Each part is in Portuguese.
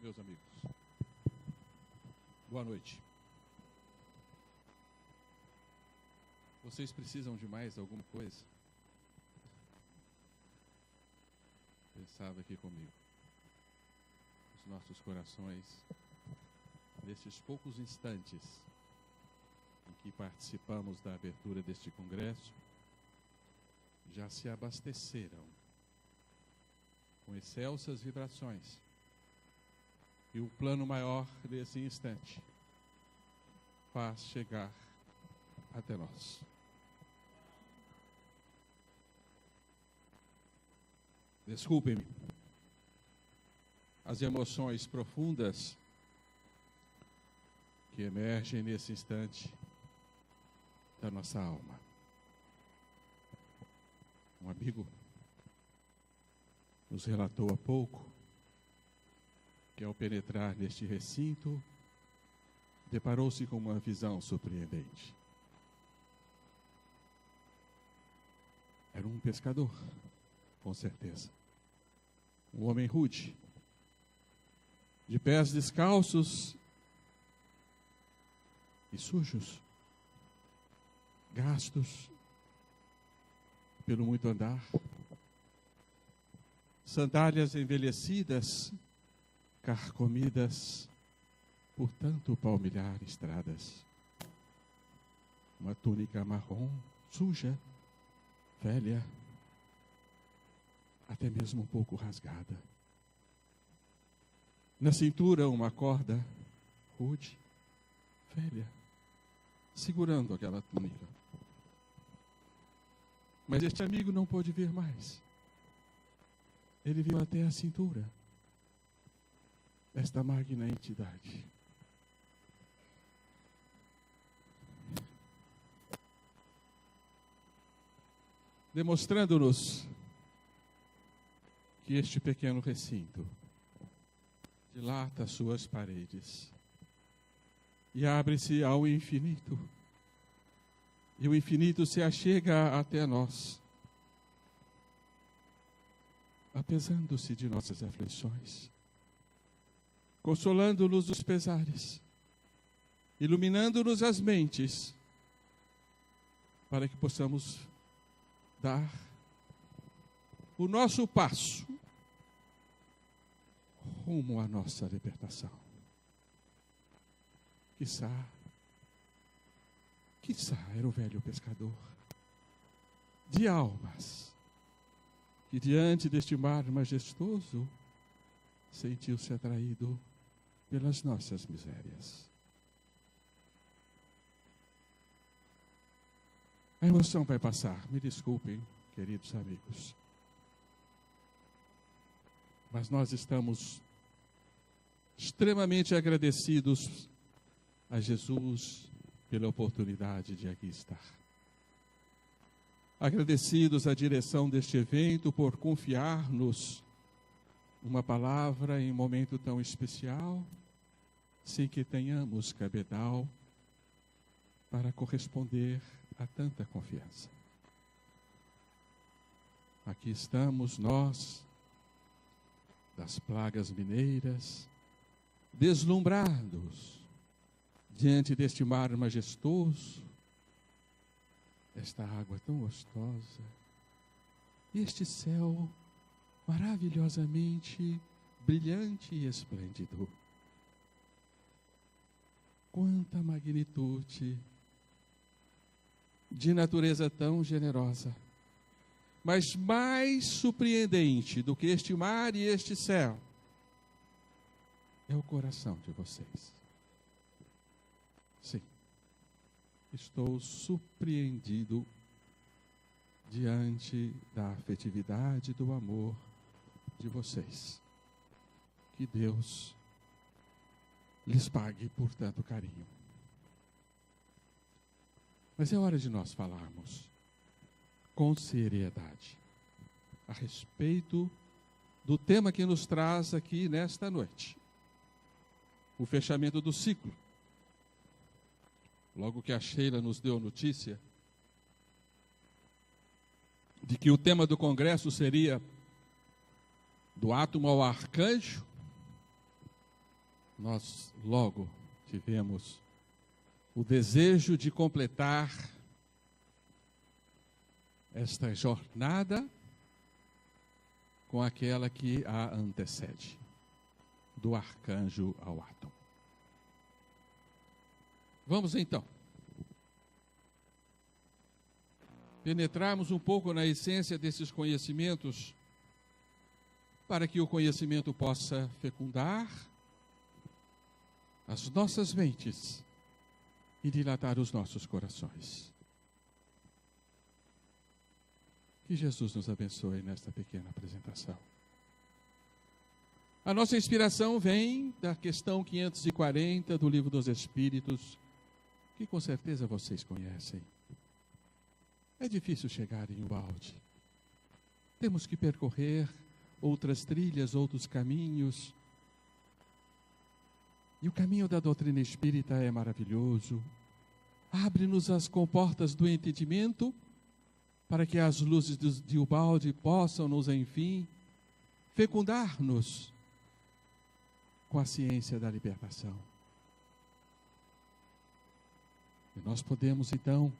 Meus amigos, boa noite. Vocês precisam de mais alguma coisa? Pensava aqui comigo. Os nossos corações, nestes poucos instantes em que participamos da abertura deste congresso, já se abasteceram com excelsas vibrações. E o plano maior desse instante faz chegar até nós. Desculpem-me, as emoções profundas que emergem nesse instante da nossa alma. Um amigo nos relatou há pouco que, ao penetrar neste recinto, deparou-se com uma visão surpreendente. Era um pescador, com certeza. Um homem rude, de pés descalços e sujos, gastos pelo muito andar, sandálias envelhecidas, carcomidas por tanto palmilhar estradas, uma túnica marrom, suja, velha, até mesmo um pouco rasgada. Na cintura uma corda rude, velha, segurando aquela túnica. Mas este amigo não pôde ver mais. Ele viu até a cintura esta magna entidade. Demonstrando-nos que este pequeno recinto dilata suas paredes e abre-se ao infinito. E o infinito se achega até nós, apesando-se de nossas aflições, consolando-nos dos pesares, iluminando-nos as mentes, para que possamos dar o nosso passo rumo à nossa libertação. Quiçá era o velho pescador de almas, que diante deste mar majestoso sentiu-se atraído pelas nossas misérias. A emoção vai passar, me desculpem, queridos amigos. Mas nós estamos extremamente agradecidos a Jesus pela oportunidade de aqui estar. Agradecidos à direção deste evento por confiar-nos uma palavra em um momento tão especial, sem que tenhamos cabedal para corresponder a tanta confiança. Aqui estamos nós, das plagas mineiras, deslumbrados diante deste mar majestoso, esta água tão gostosa, e este céu maravilhosamente brilhante e esplêndido. Quanta magnitude, de natureza tão generosa. Mas mais surpreendente do que este mar e este céu é o coração de vocês. Sim, estou surpreendido diante da afetividade, do amor de vocês. Que Deus lhes pague por tanto carinho. Mas é hora de nós falarmos com seriedade a respeito do tema que nos traz aqui nesta noite. O fechamento do ciclo. Logo que a Sheila nos deu notícia de que o tema do congresso seria do átomo ao arcanjo, nós logo tivemos o desejo de completar esta jornada com aquela que a antecede, do arcanjo ao átomo. Vamos então penetrarmos um pouco na essência desses conhecimentos, para que o conhecimento possa fecundar as nossas mentes e dilatar os nossos corações. Que Jesus nos abençoe nesta pequena apresentação. A nossa inspiração vem da questão 540 do Livro dos Espíritos, que com certeza vocês conhecem. É difícil chegar em Ubalde. Temos que percorrer outras trilhas, outros caminhos. E o caminho da doutrina espírita é maravilhoso. Abre-nos as comportas do entendimento, para que as luzes de Ubalde possam nos, enfim, fecundar-nos com a ciência da libertação. E nós podemos, então,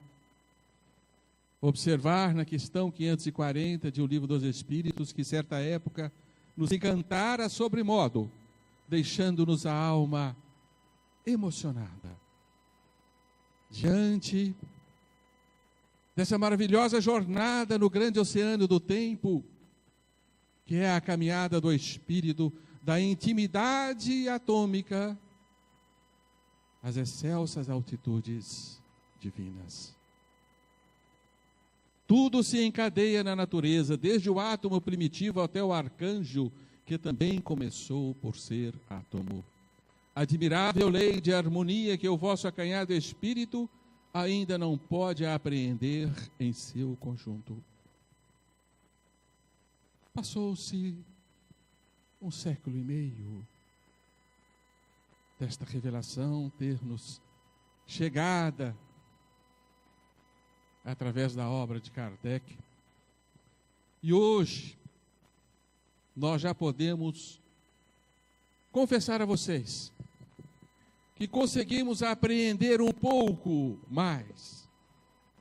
observar na questão 540 de O Livro dos Espíritos, que certa época nos encantara sobremodo, deixando-nos a alma emocionada diante dessa maravilhosa jornada no grande oceano do tempo, que é a caminhada do Espírito, da intimidade atômica às excelsas altitudes divinas. Tudo se encadeia na natureza, desde o átomo primitivo até o arcanjo, que também começou por ser átomo. Admirável lei de harmonia que o vosso acanhado espírito ainda não pode apreender em seu conjunto. Passou-se 1 século e meio desta revelação ter-nos chegada através da obra de Kardec. E hoje, nós já podemos confessar a vocês que conseguimos apreender um pouco mais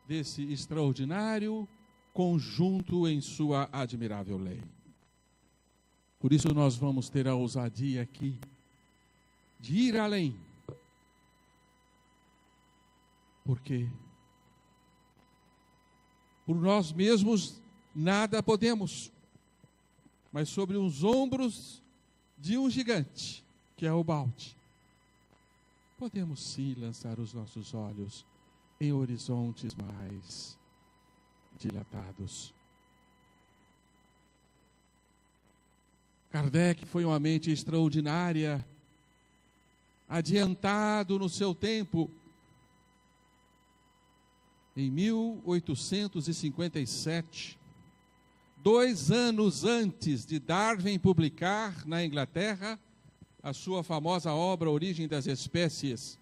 desse extraordinário conjunto em sua admirável lei. Por isso nós vamos ter a ousadia aqui de ir além. Porque por nós mesmos nada podemos, mas sobre os ombros de um gigante, que é Ubalde, podemos sim lançar os nossos olhos em horizontes mais dilatados. Kardec foi uma mente extraordinária, adiantado no seu tempo. Em 1857, 2 anos antes de Darwin publicar na Inglaterra a sua famosa obra Origem das Espécies,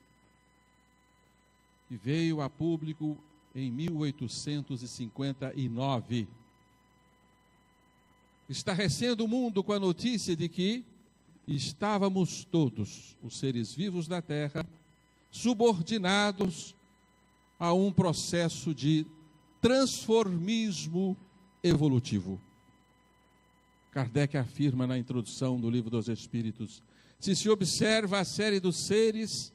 que veio a público em 1859. Estarrecendo o mundo com a notícia de que estávamos todos, os seres vivos da Terra, subordinados a um processo de transformismo evolutivo. Kardec afirma na introdução do Livro dos Espíritos: se se observa a série dos seres,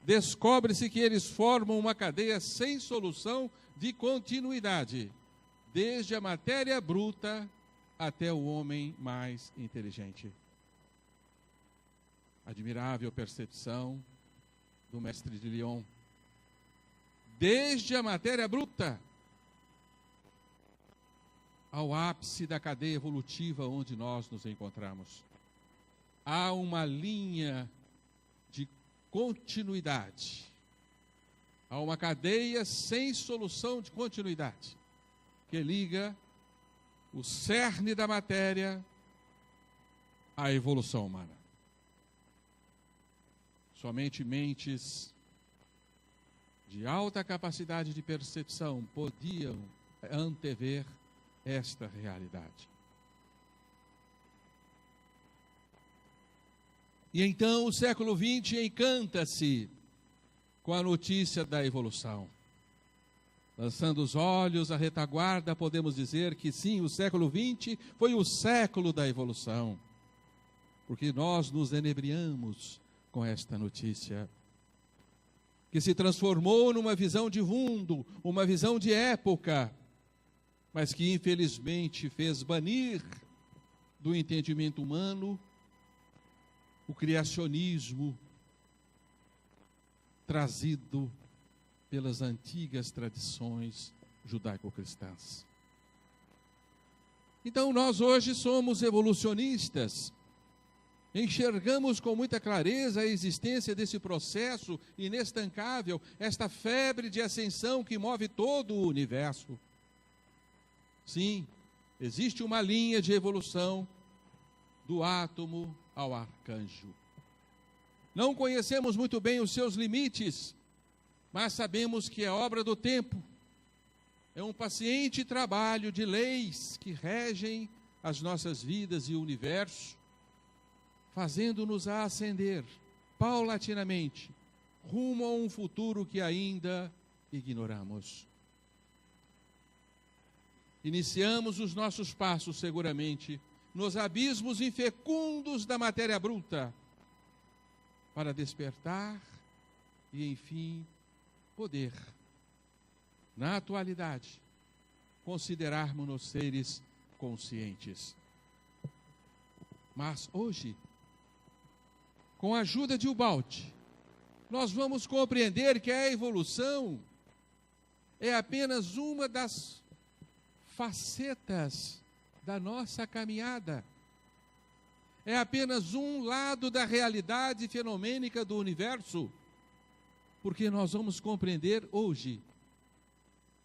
descobre-se que eles formam uma cadeia sem solução de continuidade, desde a matéria bruta até o homem mais inteligente. Admirável percepção do mestre de Lyon. Desde a matéria bruta ao ápice da cadeia evolutiva onde nós nos encontramos, há uma linha de continuidade, há uma cadeia sem solução de continuidade, que liga o cerne da matéria à evolução humana. Somente mentes de alta capacidade de percepção podiam antever esta realidade. E então o século XX encanta-se com a notícia da evolução. Lançando os olhos à retaguarda, podemos dizer que sim, o século XX foi o século da evolução. Porque nós nos enebriamos com esta notícia, que se transformou numa visão de mundo, uma visão de época, mas que infelizmente fez banir do entendimento humano o criacionismo trazido pelas antigas tradições judaico-cristãs. Então nós hoje somos evolucionistas, enxergamos com muita clareza a existência desse processo inestancável, esta febre de ascensão que move todo o universo. Sim, existe uma linha de evolução do átomo ao arcanjo. Não conhecemos muito bem os seus limites, mas sabemos que é obra do tempo. É um paciente trabalho de leis que regem as nossas vidas e o universo, fazendo-nos ascender paulatinamente rumo a um futuro que ainda ignoramos. Iniciamos os nossos passos seguramente nos abismos infecundos da matéria bruta, para despertar e, enfim, poder, na atualidade, considerarmos-nos seres conscientes. Mas hoje, com a ajuda de Ubaldi, nós vamos compreender que a evolução é apenas uma das facetas da nossa caminhada. É apenas um lado da realidade fenomênica do universo, porque nós vamos compreender hoje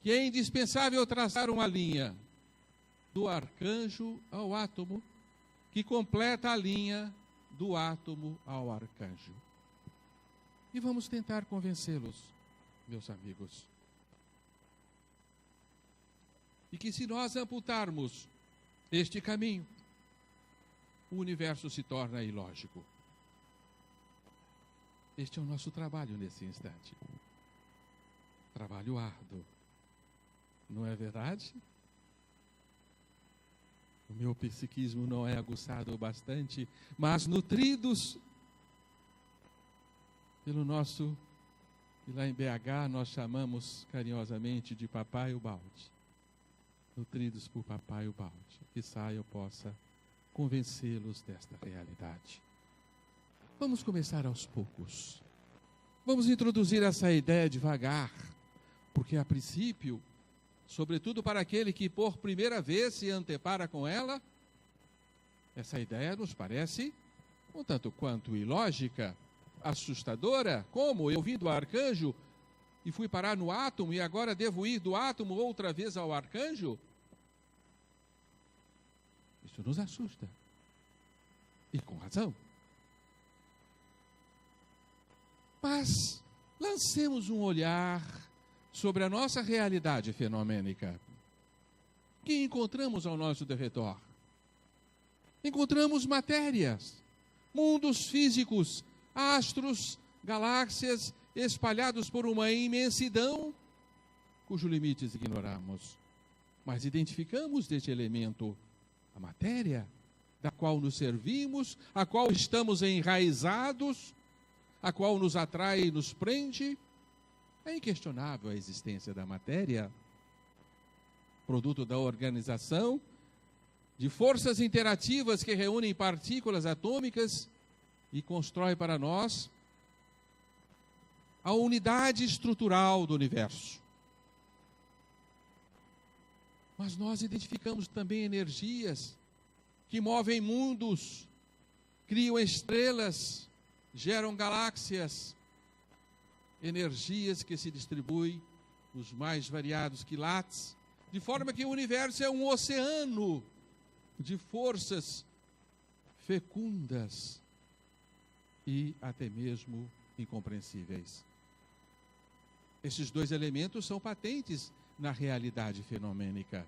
que é indispensável traçar uma linha do arcanjo ao átomo, que completa a linha do átomo ao arcanjo. E vamos tentar convencê-los, meus amigos. E que se nós amputarmos este caminho, o universo se torna ilógico. Este é o nosso trabalho nesse instante. Trabalho árduo. Não é verdade? O meu psiquismo não é aguçado o bastante, mas nutridos pelo nosso, que lá em BH nós chamamos carinhosamente de Papai Ubaldi. Nutridos por Papai Ubaldi. Quizá eu possa convencê-los desta realidade. Vamos começar aos poucos. Vamos introduzir essa ideia devagar, porque a princípio, sobretudo para aquele que por primeira vez se antepara com ela, essa ideia nos parece um tanto quanto ilógica, assustadora. Como eu vim do arcanjo e fui parar no átomo e agora devo ir do átomo outra vez ao arcanjo? Isso nos assusta. E com razão. Mas lancemos um olhar sobre a nossa realidade fenomênica, que encontramos ao nosso derredor. Encontramos matérias, mundos físicos, astros, galáxias espalhados por uma imensidão cujos limites ignoramos. Mas identificamos deste elemento a matéria, da qual nos servimos, a qual estamos enraizados, a qual nos atrai e nos prende. É inquestionável a existência da matéria, produto da organização de forças interativas que reúnem partículas atômicas e constrói para nós a unidade estrutural do universo. Mas nós identificamos também energias que movem mundos, criam estrelas, geram galáxias, energias que se distribuem nos mais variados quilates, de forma que o universo é um oceano de forças fecundas e até mesmo incompreensíveis. Esses dois elementos são patentes na realidade fenomênica.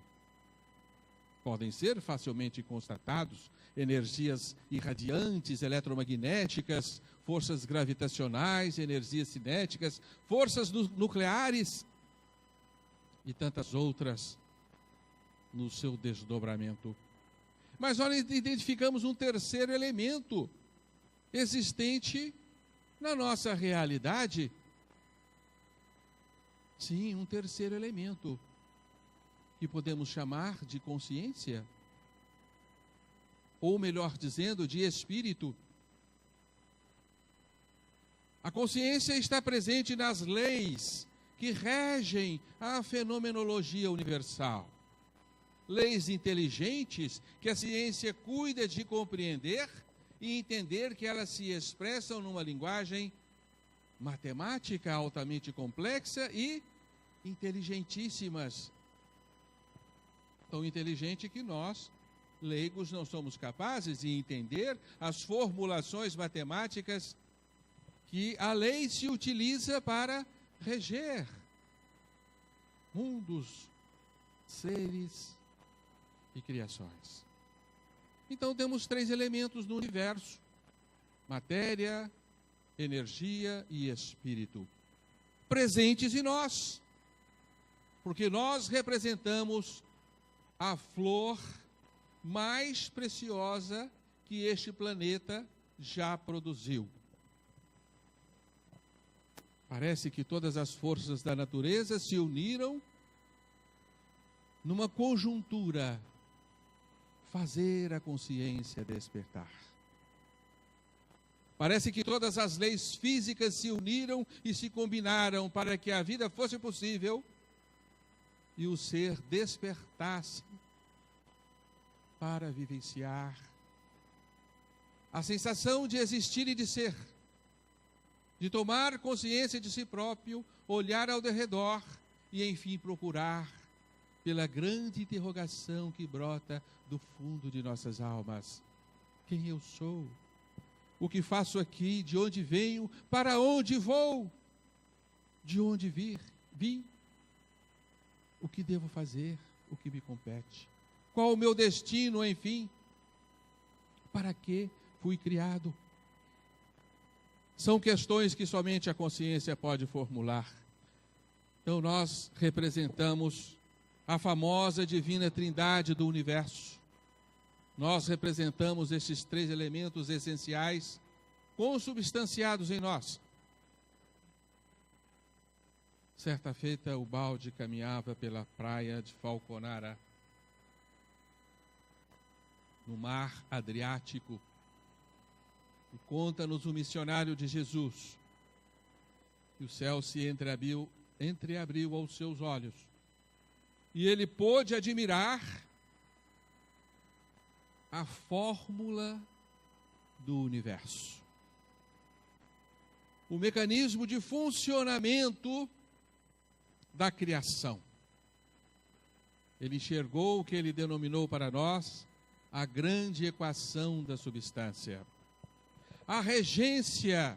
podem ser facilmente constatados: energias irradiantes, eletromagnéticas, forças gravitacionais, energias cinéticas, forças nucleares e tantas outras no seu desdobramento. Mas nós identificamos um terceiro elemento existente na nossa realidade. Sim, um terceiro elemento que podemos chamar de consciência, ou melhor dizendo, de espírito. A consciência está presente nas leis que regem a fenomenologia universal. Leis inteligentes que a ciência cuida de compreender e entender, que elas se expressam numa linguagem matemática altamente complexa e inteligentíssimas. Tão inteligente que nós, leigos, não somos capazes de entender as formulações matemáticas que a lei se utiliza para reger mundos, seres e criações. Então temos três elementos no universo: matéria, energia e espírito, presentes em nós, porque nós representamos a flor mais preciosa que este planeta já produziu. Parece que todas as forças da natureza se uniram numa conjuntura: fazer a consciência despertar. Parece que todas as leis físicas se uniram e se combinaram para que a vida fosse possível e o ser despertasse para vivenciar a sensação de existir e de ser, de tomar consciência de si próprio, olhar ao derredor e, enfim, procurar pela grande interrogação que brota do fundo de nossas almas: quem eu sou? O que faço aqui? De onde venho? Para onde vou? De onde vim? O que devo fazer? O que me compete? Qual o meu destino, enfim? Para que fui criado? São questões que somente a consciência pode formular. Então nós representamos a famosa divina trindade do universo. Nós representamos esses três elementos essenciais consubstanciados em nós. Certa feita, o balde caminhava pela praia de Falconara, no mar Adriático, e conta-nos o missionário de Jesus que o céu se entreabriu aos seus olhos, e ele pôde admirar a fórmula do universo, o mecanismo de funcionamento da criação. Ele enxergou o que ele denominou para nós a grande equação da substância, a regência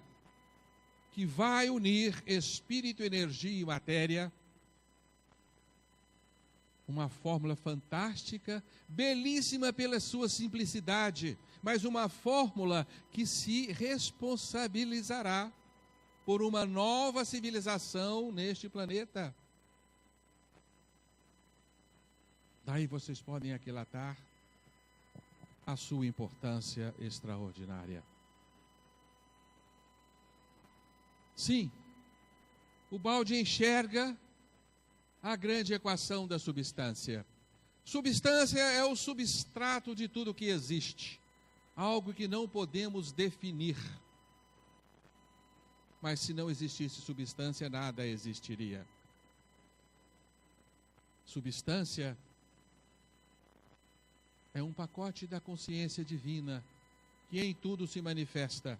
que vai unir espírito, energia e matéria. Uma fórmula fantástica, belíssima pela sua simplicidade, mas uma fórmula que se responsabilizará por uma nova civilização neste planeta. Daí vocês podem aquilatar a sua importância extraordinária. Sim, o balde enxerga a grande equação da substância. Substância é o substrato de tudo que existe, algo que não podemos definir. Mas se não existisse substância, nada existiria. Substância é um pacote da consciência divina que em tudo se manifesta.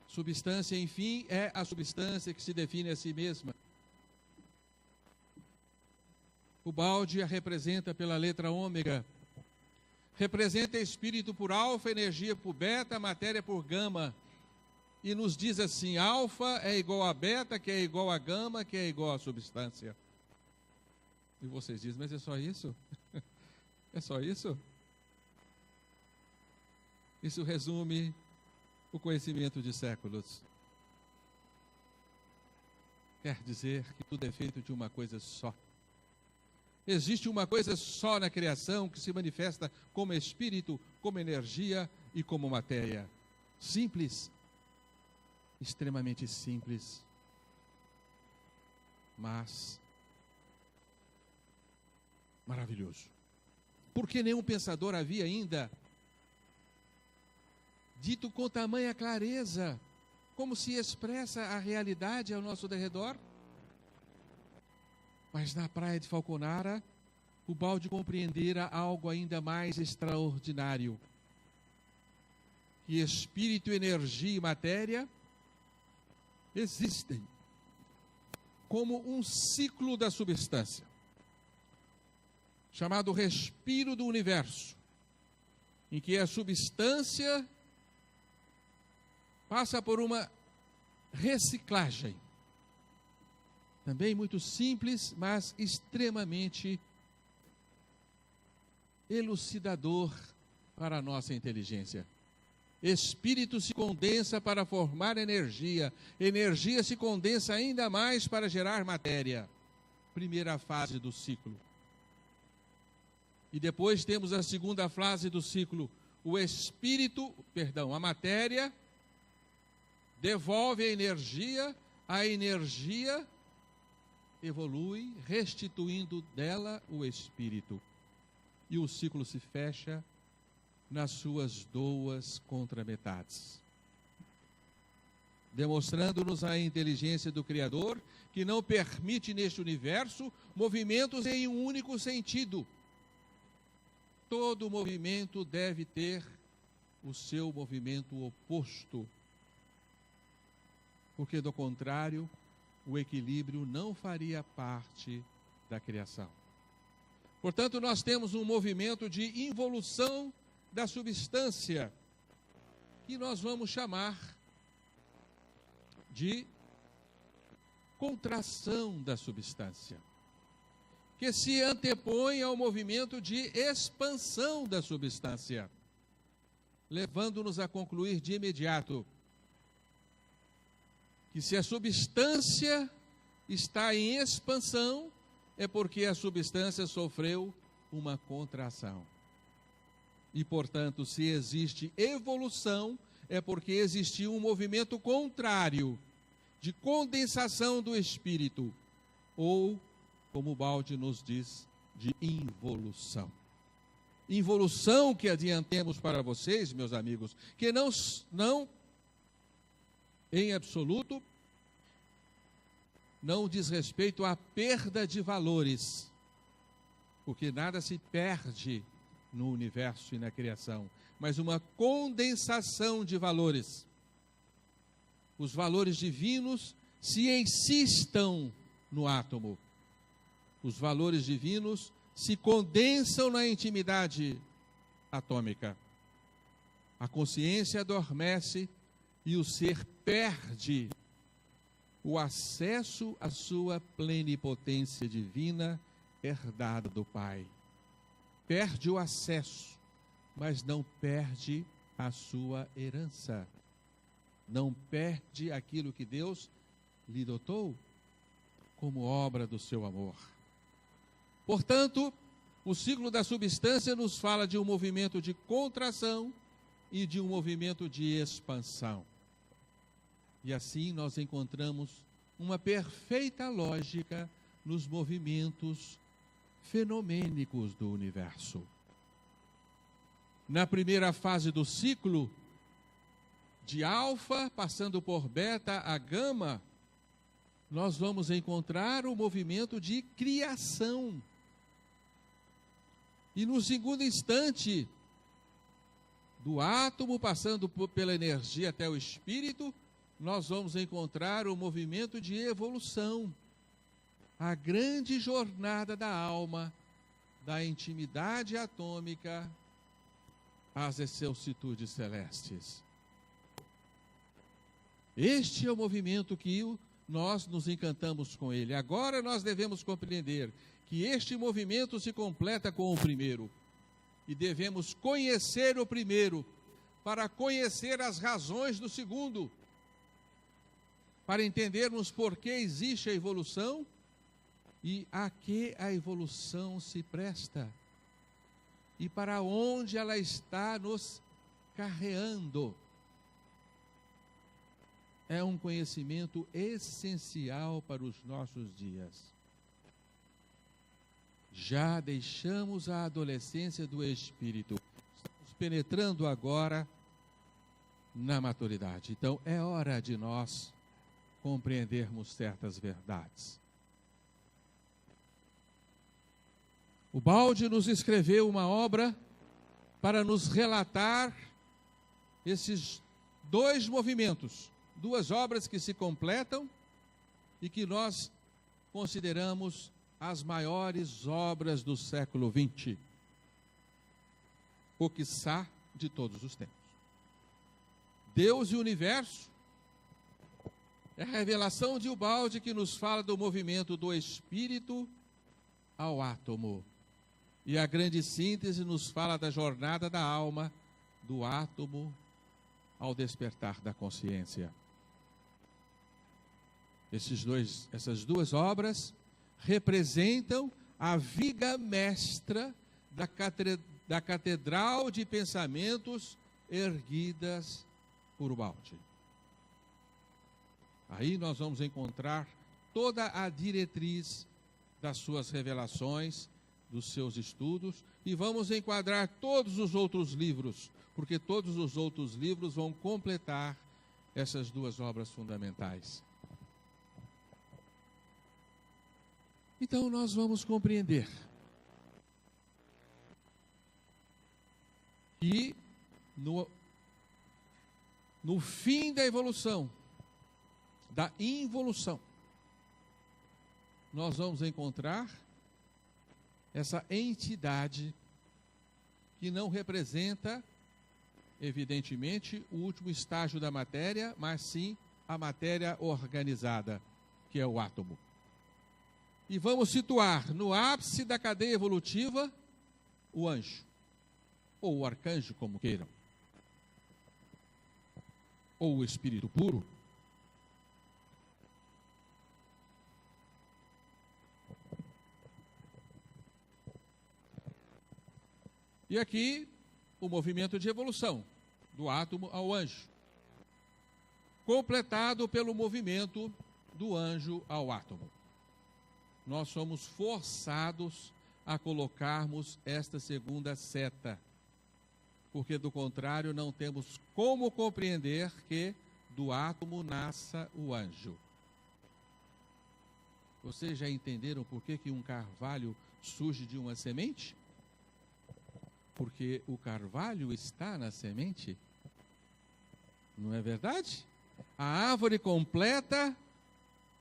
Substância, enfim, é a substância que se define a si mesma. O balde a representa pela letra ômega. Representa espírito por alfa, energia por beta, matéria por gama. E nos diz assim: alfa é igual a beta, que é igual a gama, que é igual a substância. E vocês dizem, mas é só isso? É só isso? Isso resume o conhecimento de séculos. Quer dizer que tudo é feito de uma coisa só. Existe uma coisa só na criação que se manifesta como espírito, como energia e como matéria. Simples, extremamente simples, mas maravilhoso. Porque nenhum pensador havia ainda dito com tamanha clareza como se expressa a realidade ao nosso derredor. Mas na praia de Falconara, o Baldi compreendera algo ainda mais extraordinário. Que espírito, energia e matéria existem como um ciclo da substância, chamado respiro do universo, em que a substância passa por uma reciclagem. Também muito simples, mas extremamente elucidador para a nossa inteligência. Espírito se condensa para formar energia. Energia se condensa ainda mais para gerar matéria. Primeira fase do ciclo. E depois temos a segunda fase do ciclo. A matéria devolve a energia evolui, restituindo dela o espírito. E o ciclo se fecha nas suas duas contrametades, demonstrando-nos a inteligência do Criador, que não permite neste universo movimentos em um único sentido. Todo movimento deve ter o seu movimento oposto, porque do contrário, o equilíbrio não faria parte da criação. Portanto, nós temos um movimento de involução da substância, que nós vamos chamar de contração da substância, que se antepõe ao movimento de expansão da substância, levando-nos a concluir de imediato que se a substância está em expansão, é porque a substância sofreu uma contração. E, portanto, se existe evolução, é porque existiu um movimento contrário, de condensação do espírito, ou, como o Baldi nos diz, de involução. Involução que adiantemos para vocês, meus amigos, que não em absoluto, não diz respeito à perda de valores, porque nada se perde no universo e na criação, mas uma condensação de valores. Os valores divinos se insistam no átomo. Os valores divinos se condensam na intimidade atômica. A consciência adormece e o ser perde o acesso à sua plenipotência divina herdada do Pai. Perde o acesso, mas não perde a sua herança. Não perde aquilo que Deus lhe dotou como obra do seu amor. Portanto, o ciclo da substância nos fala de um movimento de contração e de um movimento de expansão. E assim nós encontramos uma perfeita lógica nos movimentos fenomênicos do universo. Na primeira fase do ciclo, de alfa, passando por beta a gama, nós vamos encontrar o movimento de criação. E no segundo instante, do átomo, passando pela energia até o espírito, nós vamos encontrar o movimento de evolução, a grande jornada da alma, da intimidade atômica às excelsitudes celestes. Este é o movimento que nós nos encantamos com ele. Agora nós devemos compreender que este movimento se completa com o primeiro. E devemos conhecer o primeiro para conhecer as razões do segundo, para entendermos por que existe a evolução e a que a evolução se presta e para onde ela está nos carreando. É um conhecimento essencial para os nossos dias. Já deixamos a adolescência do espírito, estamos penetrando agora na maturidade. Então é hora de nós compreendermos certas verdades. O Baldi nos escreveu uma obra para nos relatar esses dois movimentos, duas obras que se completam e que nós consideramos as maiores obras do século XX, ou quiçá de todos os tempos. Deus e o Universo é a revelação de Ubaldi que nos fala do movimento do espírito ao átomo. E a grande síntese nos fala da jornada da alma, do átomo ao despertar da consciência. Essas duas obras representam a viga mestra da catedral de pensamentos erguidas por Ubaldi. Aí nós vamos encontrar toda a diretriz das suas revelações, dos seus estudos, e vamos enquadrar todos os outros livros, porque todos os outros livros vão completar essas duas obras fundamentais. Então nós vamos compreender que no fim da evolução, da involução, nós vamos encontrar essa entidade que não representa, evidentemente, o último estágio da matéria, mas sim a matéria organizada, que é o átomo. E vamos situar no ápice da cadeia evolutiva o anjo, ou o arcanjo, como queiram, ou o espírito puro. E aqui, o movimento de evolução, do átomo ao anjo, completado pelo movimento do anjo ao átomo. Nós somos forçados a colocarmos esta segunda seta, porque do contrário não temos como compreender que do átomo nasça o anjo. Vocês já entenderam por que um carvalho surge de uma semente? Porque o carvalho está na semente, não é verdade? A árvore completa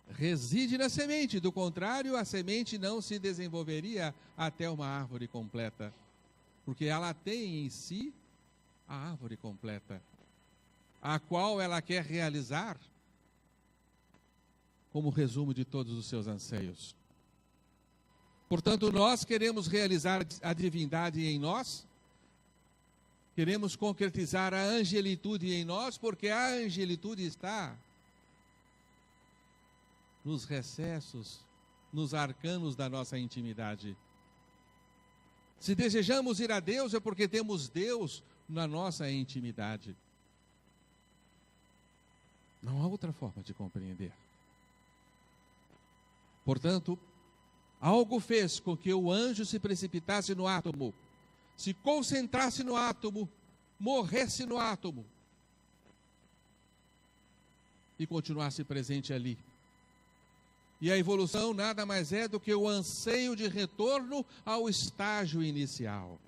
reside na semente, do contrário, a semente não se desenvolveria até uma árvore completa, porque ela tem em si a árvore completa, a qual ela quer realizar como resumo de todos os seus anseios. Portanto, nós queremos realizar a divindade em nós, queremos concretizar a angelitude em nós, porque a angelitude está nos recessos, nos arcanos da nossa intimidade. Se desejamos ir a Deus, é porque temos Deus na nossa intimidade. Não há outra forma de compreender. Portanto, algo fez com que o anjo se precipitasse no átomo, se concentrasse no átomo, morresse no átomo e continuasse presente ali. E a evolução nada mais é do que o anseio de retorno ao estágio inicial.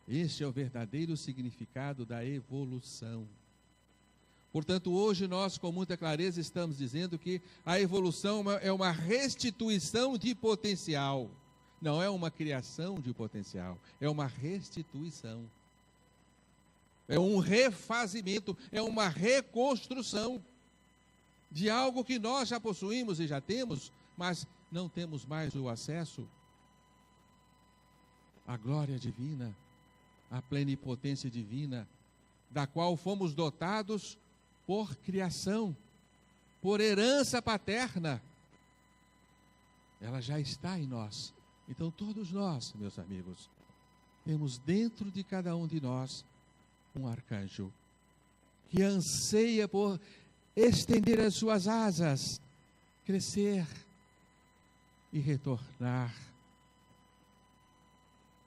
Este é o verdadeiro significado da evolução. Portanto, hoje nós, com muita clareza, estamos dizendo que a evolução é uma restituição de potencial. Não é uma criação de potencial, é uma restituição. É um refazimento, é uma reconstrução de algo que nós já possuímos e já temos, mas não temos mais o acesso à glória divina, à plenipotência divina, da qual fomos dotados por criação, por herança paterna. Ela já está em nós. Então todos nós, meus amigos, temos dentro de cada um de nós um arcanjo que anseia por estender as suas asas, crescer e retornar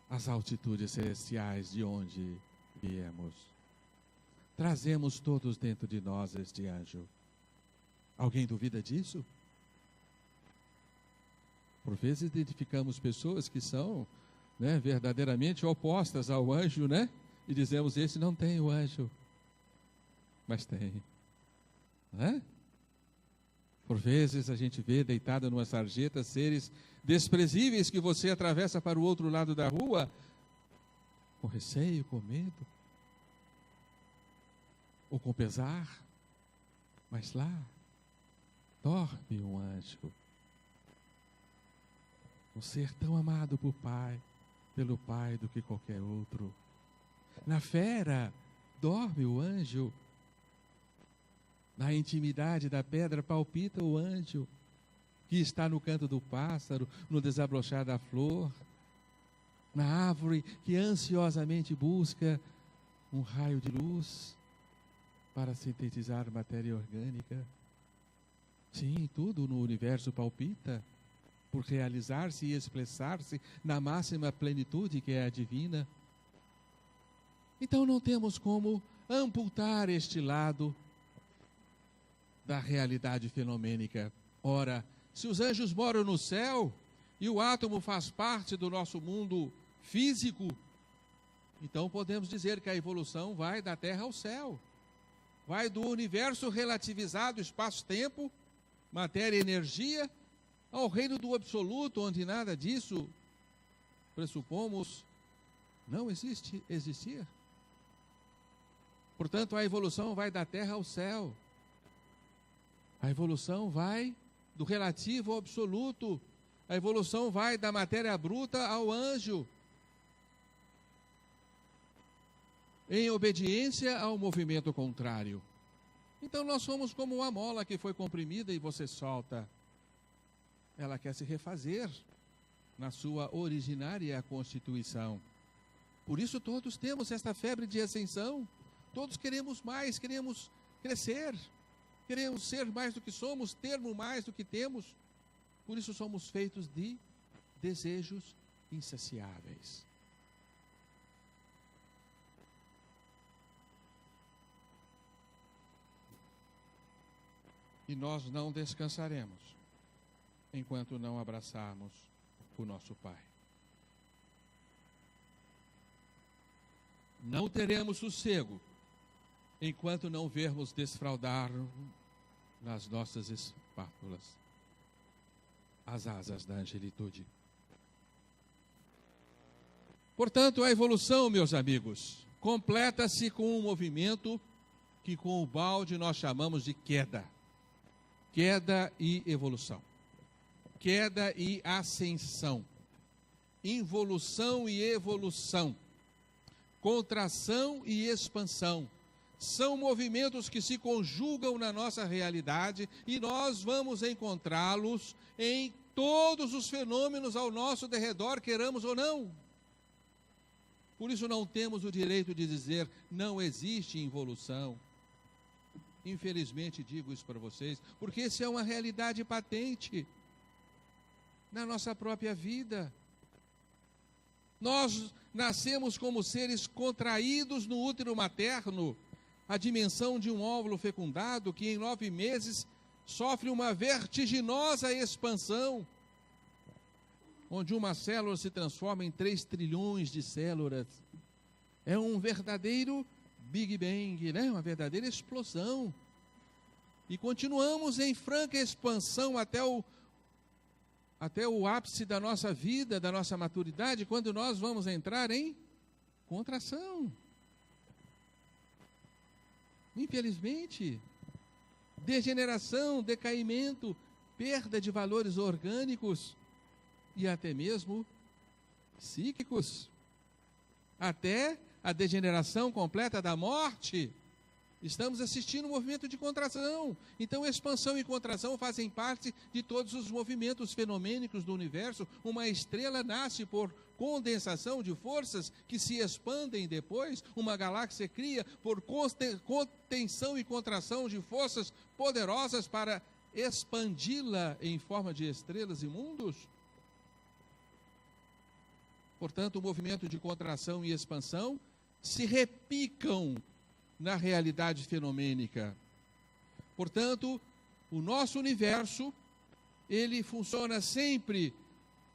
às altitudes celestiais de onde viemos. Trazemos todos dentro de nós este anjo. Alguém duvida disso? Por vezes identificamos pessoas que são, verdadeiramente opostas ao anjo, e dizemos, esse não tem o anjo. Mas tem. Por vezes a gente vê deitado numa sarjeta seres desprezíveis que você atravessa para o outro lado da rua, com receio, com medo, ou com pesar, mas lá dorme um anjo, um ser tão amado pelo Pai do que qualquer outro. Na fera dorme o anjo, na intimidade da pedra palpita o anjo, que está no canto do pássaro, no desabrochar da flor, na árvore que ansiosamente busca um raio de luz para sintetizar matéria orgânica. Sim, tudo no universo palpita por realizar-se e expressar-se na máxima plenitude que é a divina. Então não temos como amputar este lado da realidade fenomênica. Ora, se os anjos moram no céu e o átomo faz parte do nosso mundo físico, então podemos dizer que a evolução vai da Terra ao céu, vai do universo relativizado, espaço-tempo, matéria e energia, ao reino do absoluto, onde nada disso, pressupomos, não existir. Portanto, a evolução vai da Terra ao céu. A evolução vai do relativo ao absoluto. A evolução vai da matéria bruta ao anjo, em obediência ao movimento contrário. Então nós somos como uma mola que foi comprimida e você solta. Ela quer se refazer na sua originária constituição. Por isso todos temos esta febre de ascensão. Todos queremos mais, queremos crescer, queremos ser mais do que somos, termos mais do que temos. Por isso somos feitos de desejos insaciáveis. E nós não descansaremos enquanto não abraçarmos o nosso Pai. Não teremos sossego enquanto não vermos desfraldar nas nossas espátulas as asas da angelitude. Portanto, a evolução, meus amigos, completa-se com um movimento que com o balde nós chamamos de queda. Queda e evolução. Queda e ascensão. Involução e evolução. Contração e expansão. São movimentos que se conjugam na nossa realidade e nós vamos encontrá-los em todos os fenômenos ao nosso derredor, queiramos ou não. Por isso não temos o direito de dizer não existe involução. Infelizmente digo isso para vocês, porque isso é uma realidade patente na nossa própria vida. Nós nascemos como seres contraídos no útero materno, a dimensão de um óvulo fecundado que em 9 meses sofre uma vertiginosa expansão, onde uma célula se transforma em 3 trilhões de células. É um verdadeiro Big Bang, uma verdadeira explosão. E continuamos em franca expansão até o ápice da nossa vida, da nossa maturidade, quando nós vamos entrar em contração. Infelizmente, degeneração, decaimento, perda de valores orgânicos e até mesmo psíquicos, até a degeneração completa da morte. Estamos assistindo um movimento de contração. Então, expansão e contração fazem parte de todos os movimentos fenomênicos do universo. Uma estrela nasce por condensação de forças que se expandem depois. Uma galáxia cria por contenção e contração de forças poderosas para expandi-la em forma de estrelas e mundos. Portanto, o movimento de contração e expansão se repicam na realidade fenomênica. Portanto, o nosso universo, ele funciona sempre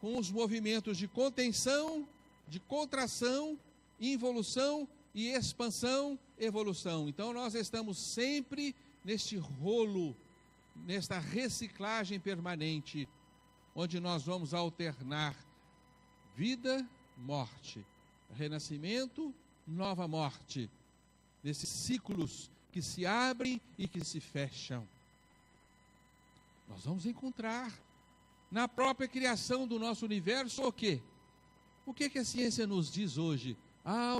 com os movimentos de contenção, de contração, involução e expansão, evolução. Então, nós estamos sempre neste rolo, nesta reciclagem permanente, onde nós vamos alternar vida, morte, renascimento, nova morte, desses ciclos que se abrem e que se fecham. Nós vamos encontrar na própria criação do nosso universo o quê? O que a ciência nos diz hoje?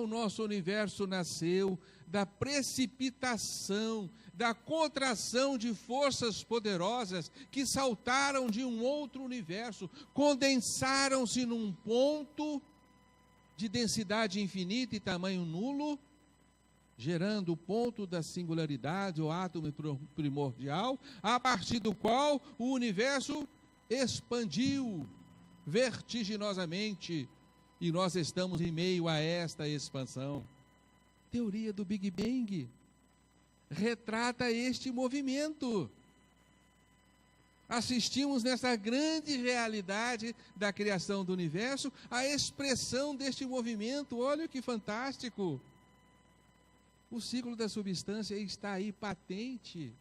O nosso universo nasceu da precipitação, da contração de forças poderosas que saltaram de um outro universo, condensaram-se num ponto de densidade infinita e tamanho nulo, gerando o ponto da singularidade, o átomo primordial, a partir do qual o universo expandiu vertiginosamente, e nós estamos em meio a esta expansão. Teoria do Big Bang retrata este movimento. Assistimos nessa grande realidade da criação do universo a expressão deste movimento. Olha que fantástico! O ciclo da substância está aí patente.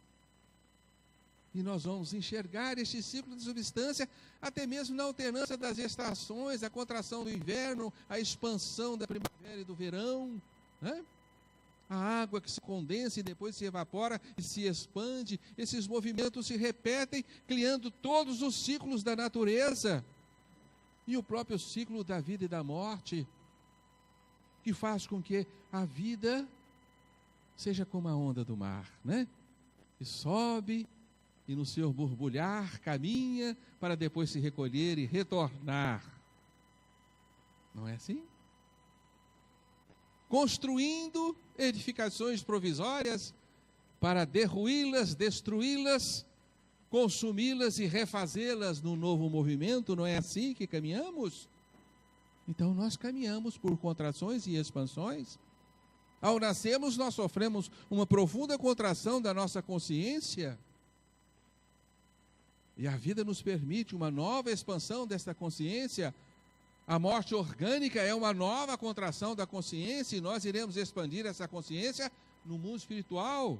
E nós vamos enxergar este ciclo de substância até mesmo na alternância das estações, a contração do inverno, a expansão da primavera e do verão, né? A água que se condensa e depois se evapora e se expande. Esses movimentos se repetem, criando todos os ciclos da natureza. E o próprio ciclo da vida e da morte, que faz com que a vida seja como a onda do mar, né? E sobe, e no seu borbulhar caminha para depois se recolher e retornar. Não é assim? Construindo edificações provisórias para derruí-las, destruí-las, consumi-las e refazê-las num novo movimento. Não é assim que caminhamos? Então nós caminhamos por contrações e expansões. Ao nascermos, nós sofremos uma profunda contração da nossa consciência. E a vida nos permite uma nova expansão desta consciência. A morte orgânica é uma nova contração da consciência, e nós iremos expandir essa consciência no mundo espiritual,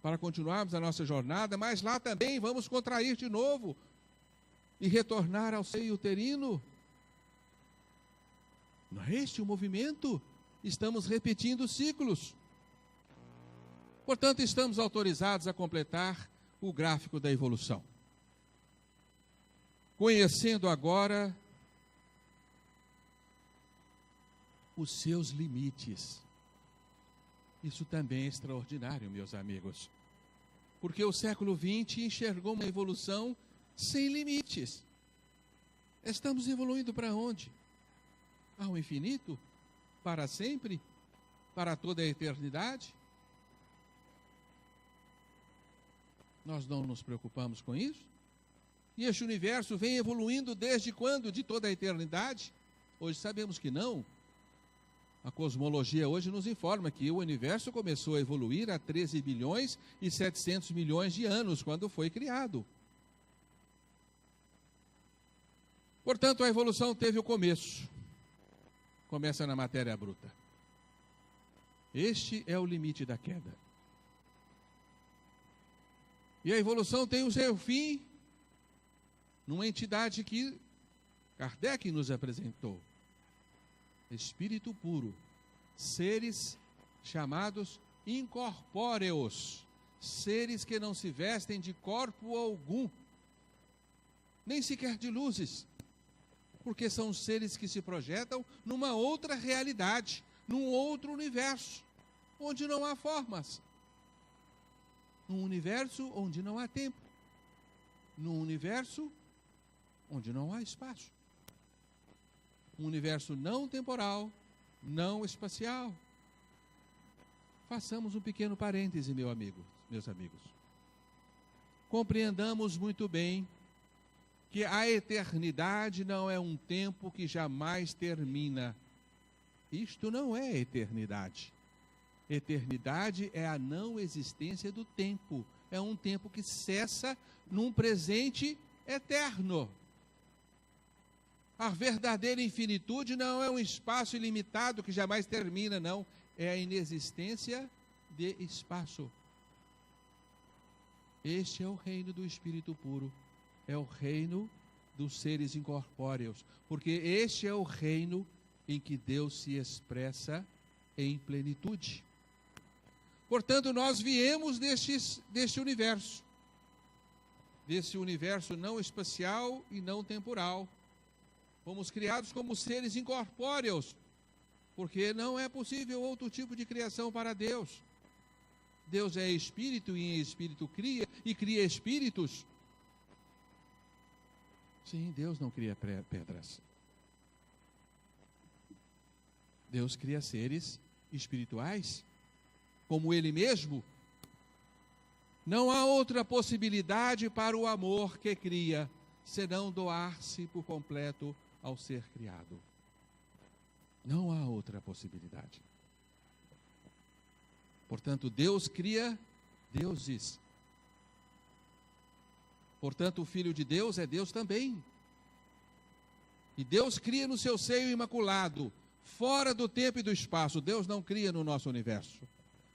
para continuarmos a nossa jornada, mas lá também vamos contrair de novo, e retornar ao seio uterino. Não é este o movimento? Estamos repetindo ciclos. Portanto, estamos autorizados a completar o gráfico da evolução. Conhecendo agora os seus limites. Isso também é extraordinário, meus amigos. Porque o século XX enxergou uma evolução sem limites. Estamos evoluindo para onde? Ao infinito? Para sempre? Para toda a eternidade? Nós não nos preocupamos com isso? E este universo vem evoluindo desde quando? De toda a eternidade? Hoje sabemos que não. A cosmologia hoje nos informa que o universo começou a evoluir há 13 bilhões e 700 milhões de anos, quando foi criado. Portanto, a evolução teve o começo. Começa na matéria bruta. Este é o limite da queda. E a evolução tem o seu fim numa entidade que Kardec nos apresentou. Espírito puro. Seres chamados incorpóreos. Seres que não se vestem de corpo algum, nem sequer de luzes, porque são seres que se projetam numa outra realidade, num outro universo, onde não há formas, num universo onde não há tempo, num universo onde não há espaço, um universo não temporal, não espacial. Façamos um pequeno parêntese, meus amigos. Compreendamos muito bem que a eternidade não é um tempo que jamais termina. Isto não é eternidade. Eternidade é a não existência do tempo. É um tempo que cessa num presente eterno. A verdadeira infinitude não é um espaço ilimitado que jamais termina, não. É a inexistência de espaço. Este é o reino do Espírito puro. É o reino dos seres incorpóreos. Porque este é o reino em que Deus se expressa em plenitude. Portanto, nós viemos deste universo. Desse universo não espacial e não temporal. Fomos criados como seres incorpóreos. Porque não é possível outro tipo de criação para Deus. Deus é espírito e em espírito cria, e cria espíritos. Sim, Deus não cria pedras. Deus cria seres espirituais, como Ele mesmo. Não há outra possibilidade para o amor que cria, senão doar-se por completo ao ser criado. Não há outra possibilidade. Portanto, Deus cria deuses. Portanto, o Filho de Deus é Deus também. E Deus cria no seu seio imaculado, fora do tempo e do espaço. Deus não cria no nosso universo.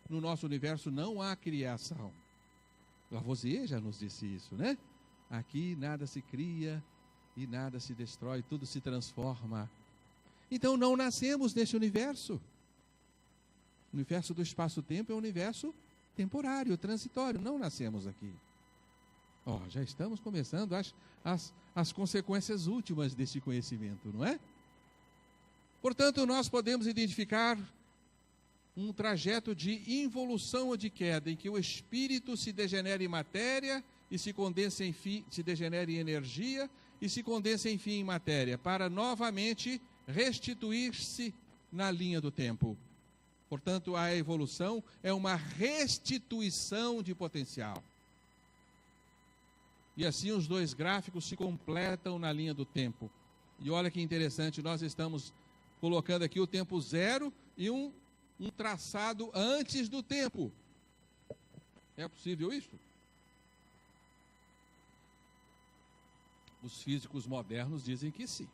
No nosso universo não há criação. Lavoisier já nos disse isso, né? Aqui nada se cria e nada se destrói, tudo se transforma. Então não nascemos neste universo. O universo do espaço-tempo é um universo temporário, transitório. Não nascemos aqui. Já estamos começando as consequências últimas deste conhecimento, não é? Portanto, nós podemos identificar um trajeto de involução ou de queda, em que o espírito se degenera em matéria e se condensa se degenera em energia e se condensa enfim em matéria, para novamente restituir-se na linha do tempo. Portanto, a evolução é uma restituição de potencial. E assim os dois gráficos se completam na linha do tempo. E olha que interessante, nós estamos colocando aqui o tempo zero e um traçado antes do tempo. É possível isso? Os físicos modernos dizem que sim.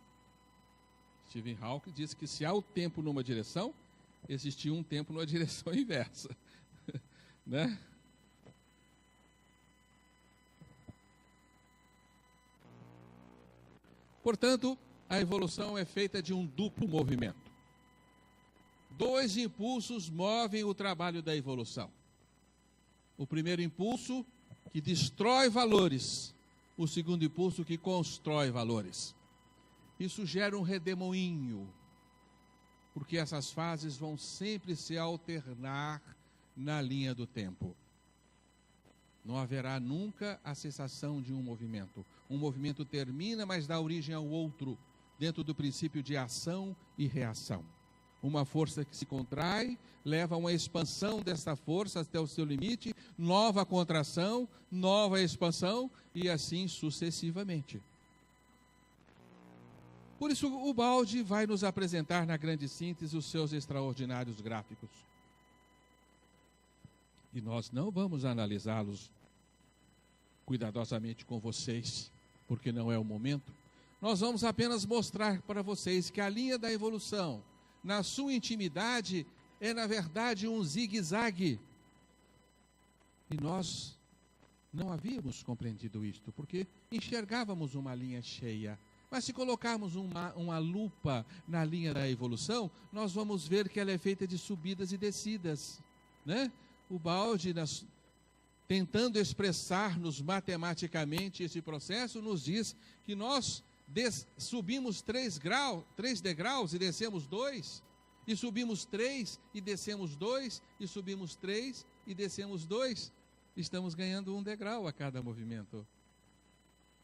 Stephen Hawking diz que se há o tempo numa direção, existia um tempo numa direção inversa. Né? Portanto, a evolução é feita de um duplo movimento. Dois impulsos movem o trabalho da evolução. O primeiro impulso, que destrói valores. O segundo impulso, que constrói valores. Isso gera um redemoinho, porque essas fases vão sempre se alternar na linha do tempo. Não haverá nunca a cessação de um movimento. Um movimento termina, mas dá origem ao outro, dentro do princípio de ação e reação. Uma força que se contrai, leva a uma expansão dessa força até o seu limite, nova contração, nova expansão, e assim sucessivamente. Por isso, o Baldi vai nos apresentar na grande síntese os seus extraordinários gráficos. E nós não vamos analisá-los cuidadosamente com vocês, porque não é o momento. Nós vamos apenas mostrar para vocês que a linha da evolução, na sua intimidade, é na verdade um zigue-zague. E nós não havíamos compreendido isto, porque enxergávamos uma linha cheia. Mas se colocarmos uma lupa na linha da evolução, nós vamos ver que ela é feita de subidas e descidas, né? O Baldi tentando expressar-nos matematicamente esse processo, nos diz que nós subimos 3 degraus e descemos 2, e subimos 3 e descemos 2, e subimos 3 e descemos 2. Estamos ganhando 1 degrau a cada movimento.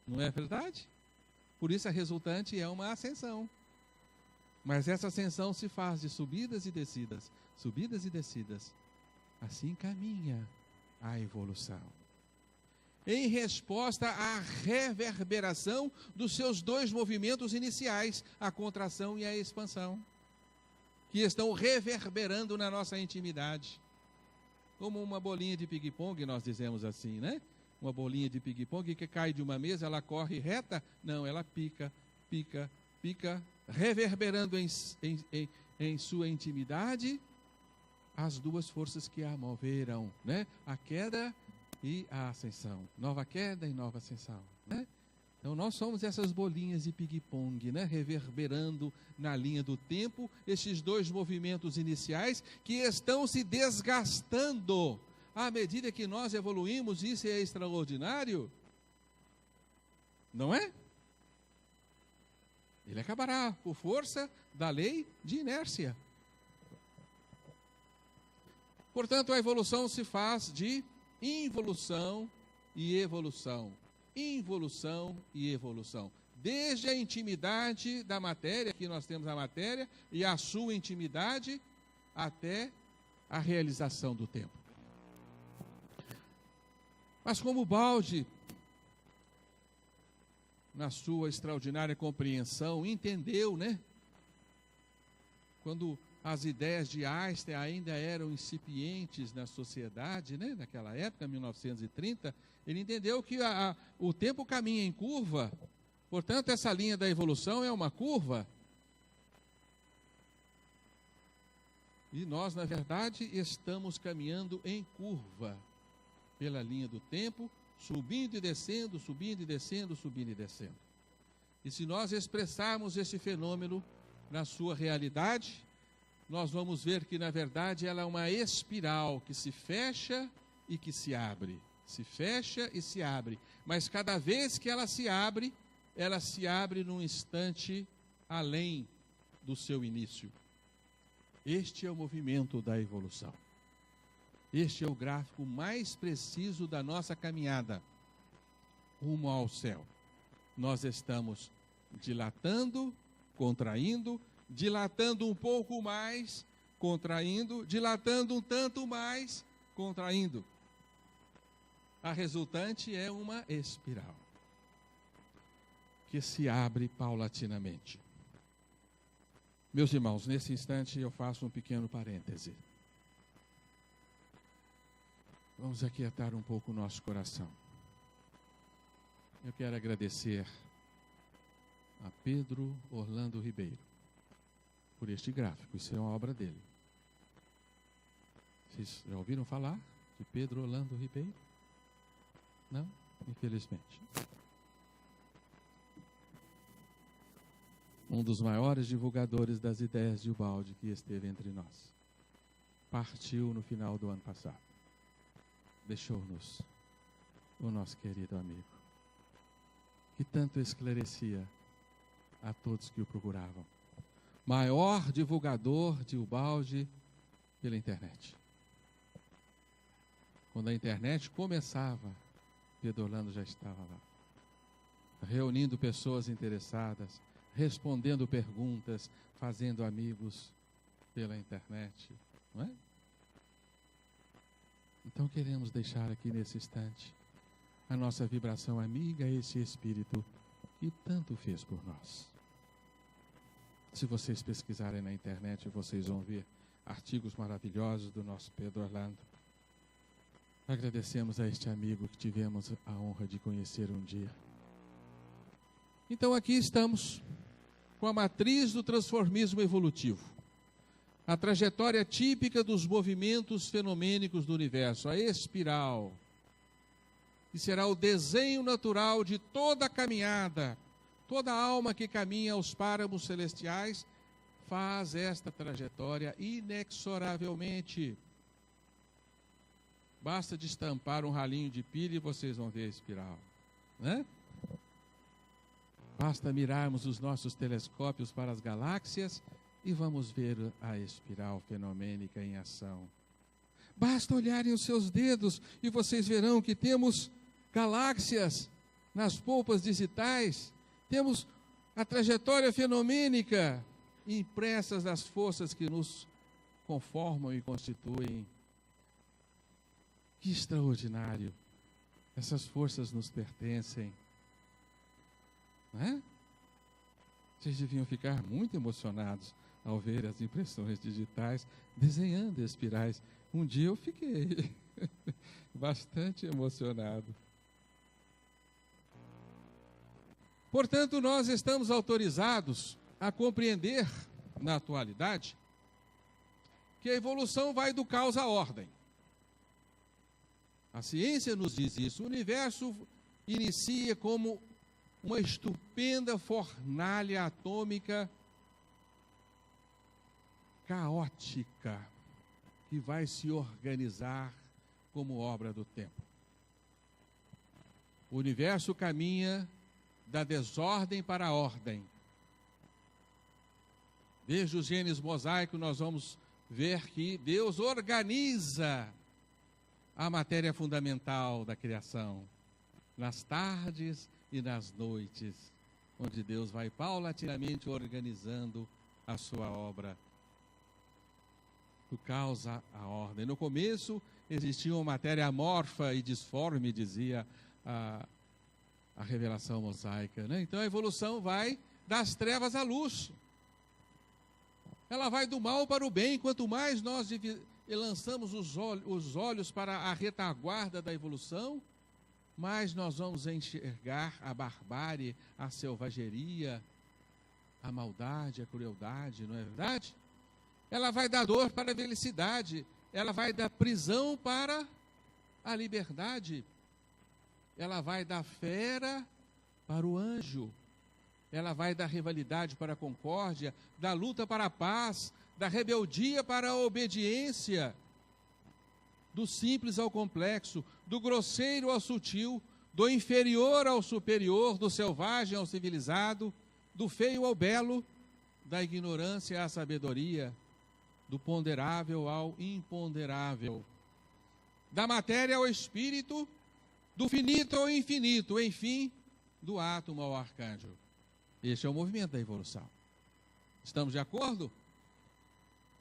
Não é verdade? Por isso a resultante é uma ascensão. Mas essa ascensão se faz de subidas e descidas, subidas e descidas. Assim caminha a evolução. Em resposta à reverberação dos seus 2 movimentos iniciais, a contração e a expansão, que estão reverberando na nossa intimidade. Como uma bolinha de ping-pong, nós dizemos assim, né? Uma bolinha de ping-pong que cai de uma mesa, ela corre reta? Não, ela pica, pica, pica, reverberando em sua intimidade as 2 forças que a moveram, né? A queda e a ascensão. Nova queda e nova ascensão, né? Então nós somos essas bolinhas de ping-pong, né? Reverberando na linha do tempo esses 2 movimentos iniciais que estão se desgastando à medida que nós evoluímos. Isso é extraordinário, não é? Ele acabará por força da lei de inércia. Portanto, a evolução se faz de involução e evolução. Involução e evolução. Desde a intimidade da matéria, aqui nós temos a matéria, e a sua intimidade, até a realização do tempo. Mas como Baldi, na sua extraordinária compreensão, entendeu, né? Quando as ideias de Einstein ainda eram incipientes na sociedade, né? Naquela época, 1930, ele entendeu que o tempo caminha em curva, portanto, essa linha da evolução é uma curva. E nós, na verdade, estamos caminhando em curva pela linha do tempo, subindo e descendo, subindo e descendo, subindo e descendo. E se nós expressarmos esse fenômeno na sua realidade, nós vamos ver que, na verdade, ela é uma espiral que se fecha e que se abre. Se fecha e se abre. Mas cada vez que ela se abre num instante além do seu início. Este é o movimento da evolução. Este é o gráfico mais preciso da nossa caminhada rumo ao céu. Nós estamos dilatando, contraindo, dilatando um pouco mais, contraindo, dilatando um tanto mais, contraindo. A resultante é uma espiral que se abre paulatinamente. Meus irmãos, nesse instante eu faço um pequeno parêntese. Vamos aquietar um pouco o nosso coração. Eu quero agradecer a Pedro Orlando Ribeiro por este gráfico. Isso é uma obra dele. Vocês já ouviram falar de Pedro Orlando Ribeiro? Não? Infelizmente. Um dos maiores divulgadores das ideias de Ubaldi que esteve entre nós. Partiu no final do ano passado. Deixou-nos o nosso querido amigo, que tanto esclarecia a todos que o procuravam. Maior divulgador de Ubaldi pela internet. Quando a internet começava, Pedro Orlando já estava lá, reunindo pessoas interessadas, respondendo perguntas, fazendo amigos pela internet, não é? Então queremos deixar aqui nesse instante a nossa vibração amiga a esse Espírito que tanto fez por nós. Se vocês pesquisarem na internet, vocês vão ver artigos maravilhosos do nosso Pedro Orlando. Agradecemos a este amigo que tivemos a honra de conhecer um dia. Então aqui estamos com a matriz do transformismo evolutivo. A trajetória típica dos movimentos fenomênicos do universo, a espiral, que será o desenho natural de toda a caminhada. Toda alma que caminha aos páramos celestiais faz esta trajetória inexoravelmente. Basta destampar um ralinho de pilha e vocês vão ver a espiral, né? Basta mirarmos os nossos telescópios para as galáxias e vamos ver a espiral fenomênica em ação. Basta olharem os seus dedos e vocês verão que temos galáxias nas polpas digitais, temos a trajetória fenomênica impressas nas forças que nos conformam e constituem. Que extraordinário! Essas forças nos pertencem. Não é? Vocês deviam ficar muito emocionados ao ver as impressões digitais desenhando espirais. Um dia eu fiquei bastante emocionado. Portanto, nós estamos autorizados a compreender, na atualidade, que a evolução vai do caos à ordem. A ciência nos diz isso. O universo inicia como uma estupenda fornalha atômica caótica que vai se organizar como obra do tempo. O universo caminha da desordem para a ordem. Desde o Gênesis mosaico nós vamos ver que Deus organiza a matéria fundamental da criação, nas tardes e nas noites, onde Deus vai paulatinamente organizando a sua obra. Do caos à ordem. No começo existia uma matéria amorfa e disforme, dizia a revelação mosaica, né? Então a evolução vai das trevas à luz. Ela vai do mal para o bem. Quanto mais nós lançamos os olhos para a retaguarda da evolução, mais nós vamos enxergar a barbárie, a selvageria, a maldade, a crueldade, não é verdade? Ela vai da dor para a felicidade, ela vai da prisão para a liberdade, ela vai da fera para o anjo, ela vai da rivalidade para a concórdia, da luta para a paz, da rebeldia para a obediência, do simples ao complexo, do grosseiro ao sutil, do inferior ao superior, do selvagem ao civilizado, do feio ao belo, da ignorância à sabedoria, do ponderável ao imponderável, da matéria ao espírito, do finito ao infinito, enfim, do átomo ao arcanjo. Este é o movimento da evolução. Estamos de acordo?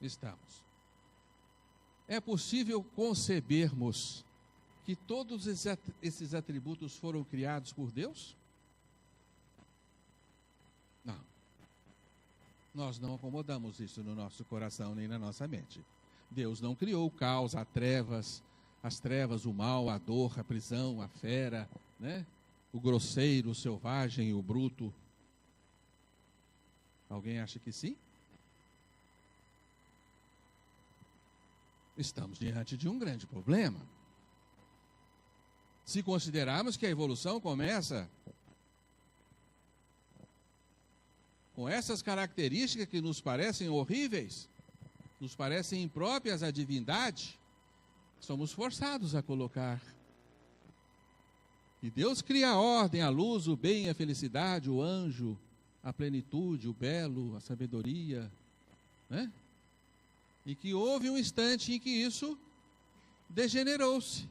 Estamos. É possível concebermos que todos esses atributos foram criados por Deus? Não. Nós não acomodamos isso no nosso coração nem na nossa mente. Deus não criou o caos, as trevas, o mal, a dor, a prisão, a fera, né? O grosseiro, o selvagem, o bruto. Alguém acha que sim? Estamos diante de um grande problema. Se considerarmos que a evolução começa com essas características que nos parecem horríveis, nos parecem impróprias à divindade, somos forçados a colocar. E Deus cria a ordem, a luz, o bem, a felicidade, o anjo, a plenitude, o belo, a sabedoria, né? E que houve um instante em que isso degenerou-se.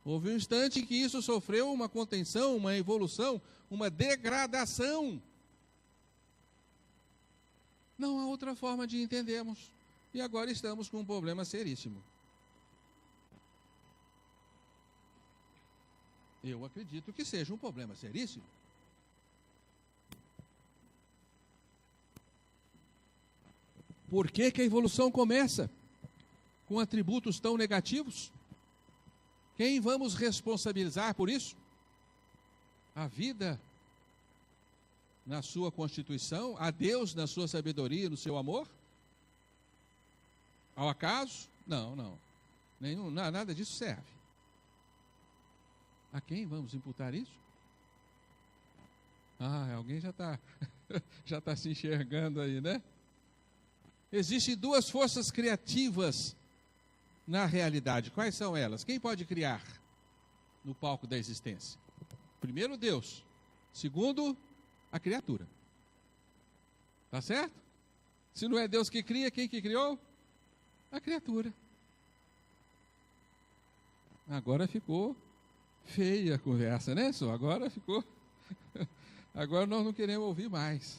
Houve um instante em que isso sofreu uma contenção, uma evolução, uma degradação. Não há outra forma de entendermos. E agora estamos com um problema seríssimo. Eu acredito que seja um problema seríssimo. Por que que a evolução começa com atributos tão negativos? Quem vamos responsabilizar por isso? A vida na sua constituição? A Deus na sua sabedoria, no seu amor? Ao acaso? Não. Nada disso serve. A quem vamos imputar isso? Alguém já está se enxergando aí, né? Existem duas forças criativas na realidade. Quais são elas? Quem pode criar no palco da existência? Primeiro, Deus. Segundo, a criatura. Tá certo? Se não é Deus que cria, quem que criou? A criatura. Agora ficou feia a conversa, né, só? Agora ficou... Agora nós não queremos ouvir mais.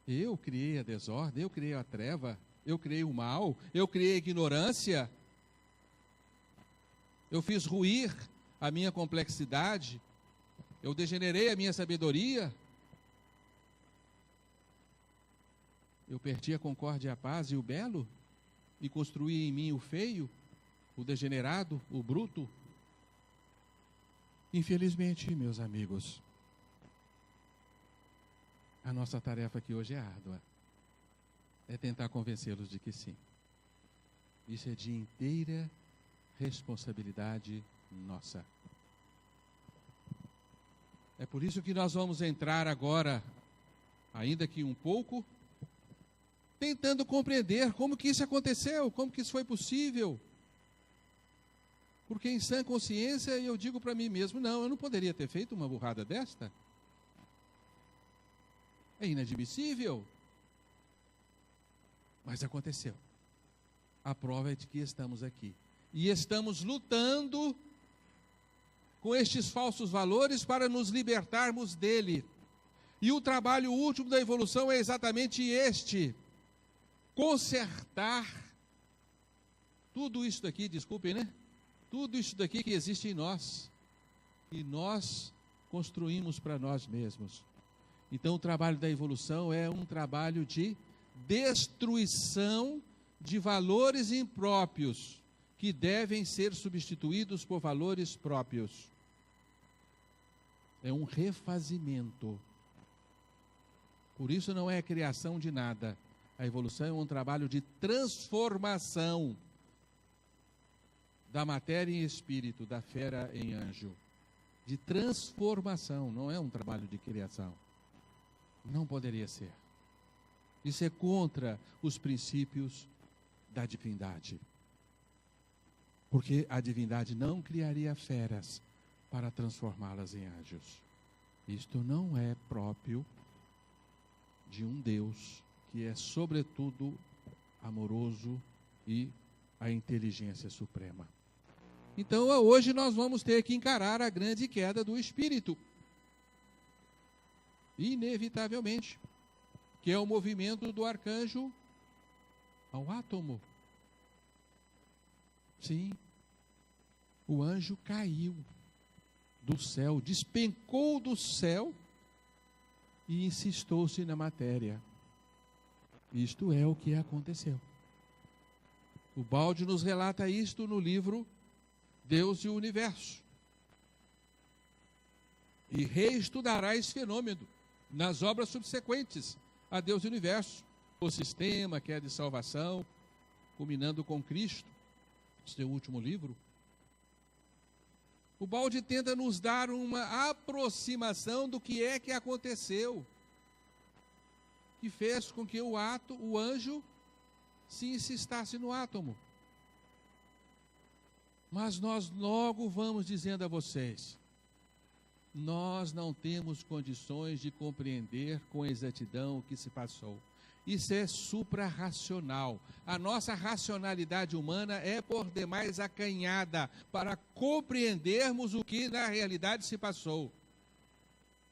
Eu criei a desordem, eu criei a treva, eu criei o mal, eu criei a ignorância. Eu fiz ruir a minha complexidade, eu degenerei a minha sabedoria. Eu perdi a concórdia e a paz e o belo e construí em mim o feio, o degenerado, o bruto. Infelizmente, meus amigos, a nossa tarefa aqui hoje é árdua. É tentar convencê-los de que sim. Isso é de inteira responsabilidade nossa. É por isso que nós vamos entrar agora, ainda que um pouco, tentando compreender como que isso aconteceu, como que isso foi possível. Porque em sã consciência eu digo para mim mesmo, não, eu não poderia ter feito uma burrada desta. É inadmissível. Mas aconteceu. A prova é de que estamos aqui. E estamos lutando com estes falsos valores para nos libertarmos dele. E o trabalho último da evolução é exatamente este: consertar tudo isso daqui, desculpem, né? Tudo isso daqui que existe em nós. E nós construímos para nós mesmos. Então o trabalho da evolução é um trabalho de destruição de valores impróprios que devem ser substituídos por valores próprios. É um refazimento. Por isso não é a criação de nada. A evolução é um trabalho de transformação da matéria em espírito, da fera em anjo. De transformação, não é um trabalho de criação. Não poderia ser. Isso é contra os princípios da divindade. Porque a divindade não criaria feras para transformá-las em anjos. Isto não é próprio de um Deus que é, sobretudo, amoroso e a inteligência suprema. Então, hoje nós vamos ter que encarar a grande queda do espírito. Inevitavelmente. Que é o movimento do arcanjo ao átomo. Sim, o anjo caiu do céu, despencou do céu e insistou-se na matéria. Isto é o que aconteceu. O Balde nos relata isto no livro Deus e o Universo. E reestudará esse fenômeno nas obras subsequentes a Deus e o Universo, o sistema que é de salvação, culminando com Cristo, seu último livro. O Balde tenta nos dar uma aproximação do que é que aconteceu, que fez com que o anjo se insistasse no átomo. Mas nós logo vamos dizendo a vocês, nós não temos condições de compreender com exatidão o que se passou. Isso é suprarracional. A nossa racionalidade humana é por demais acanhada para compreendermos o que na realidade se passou.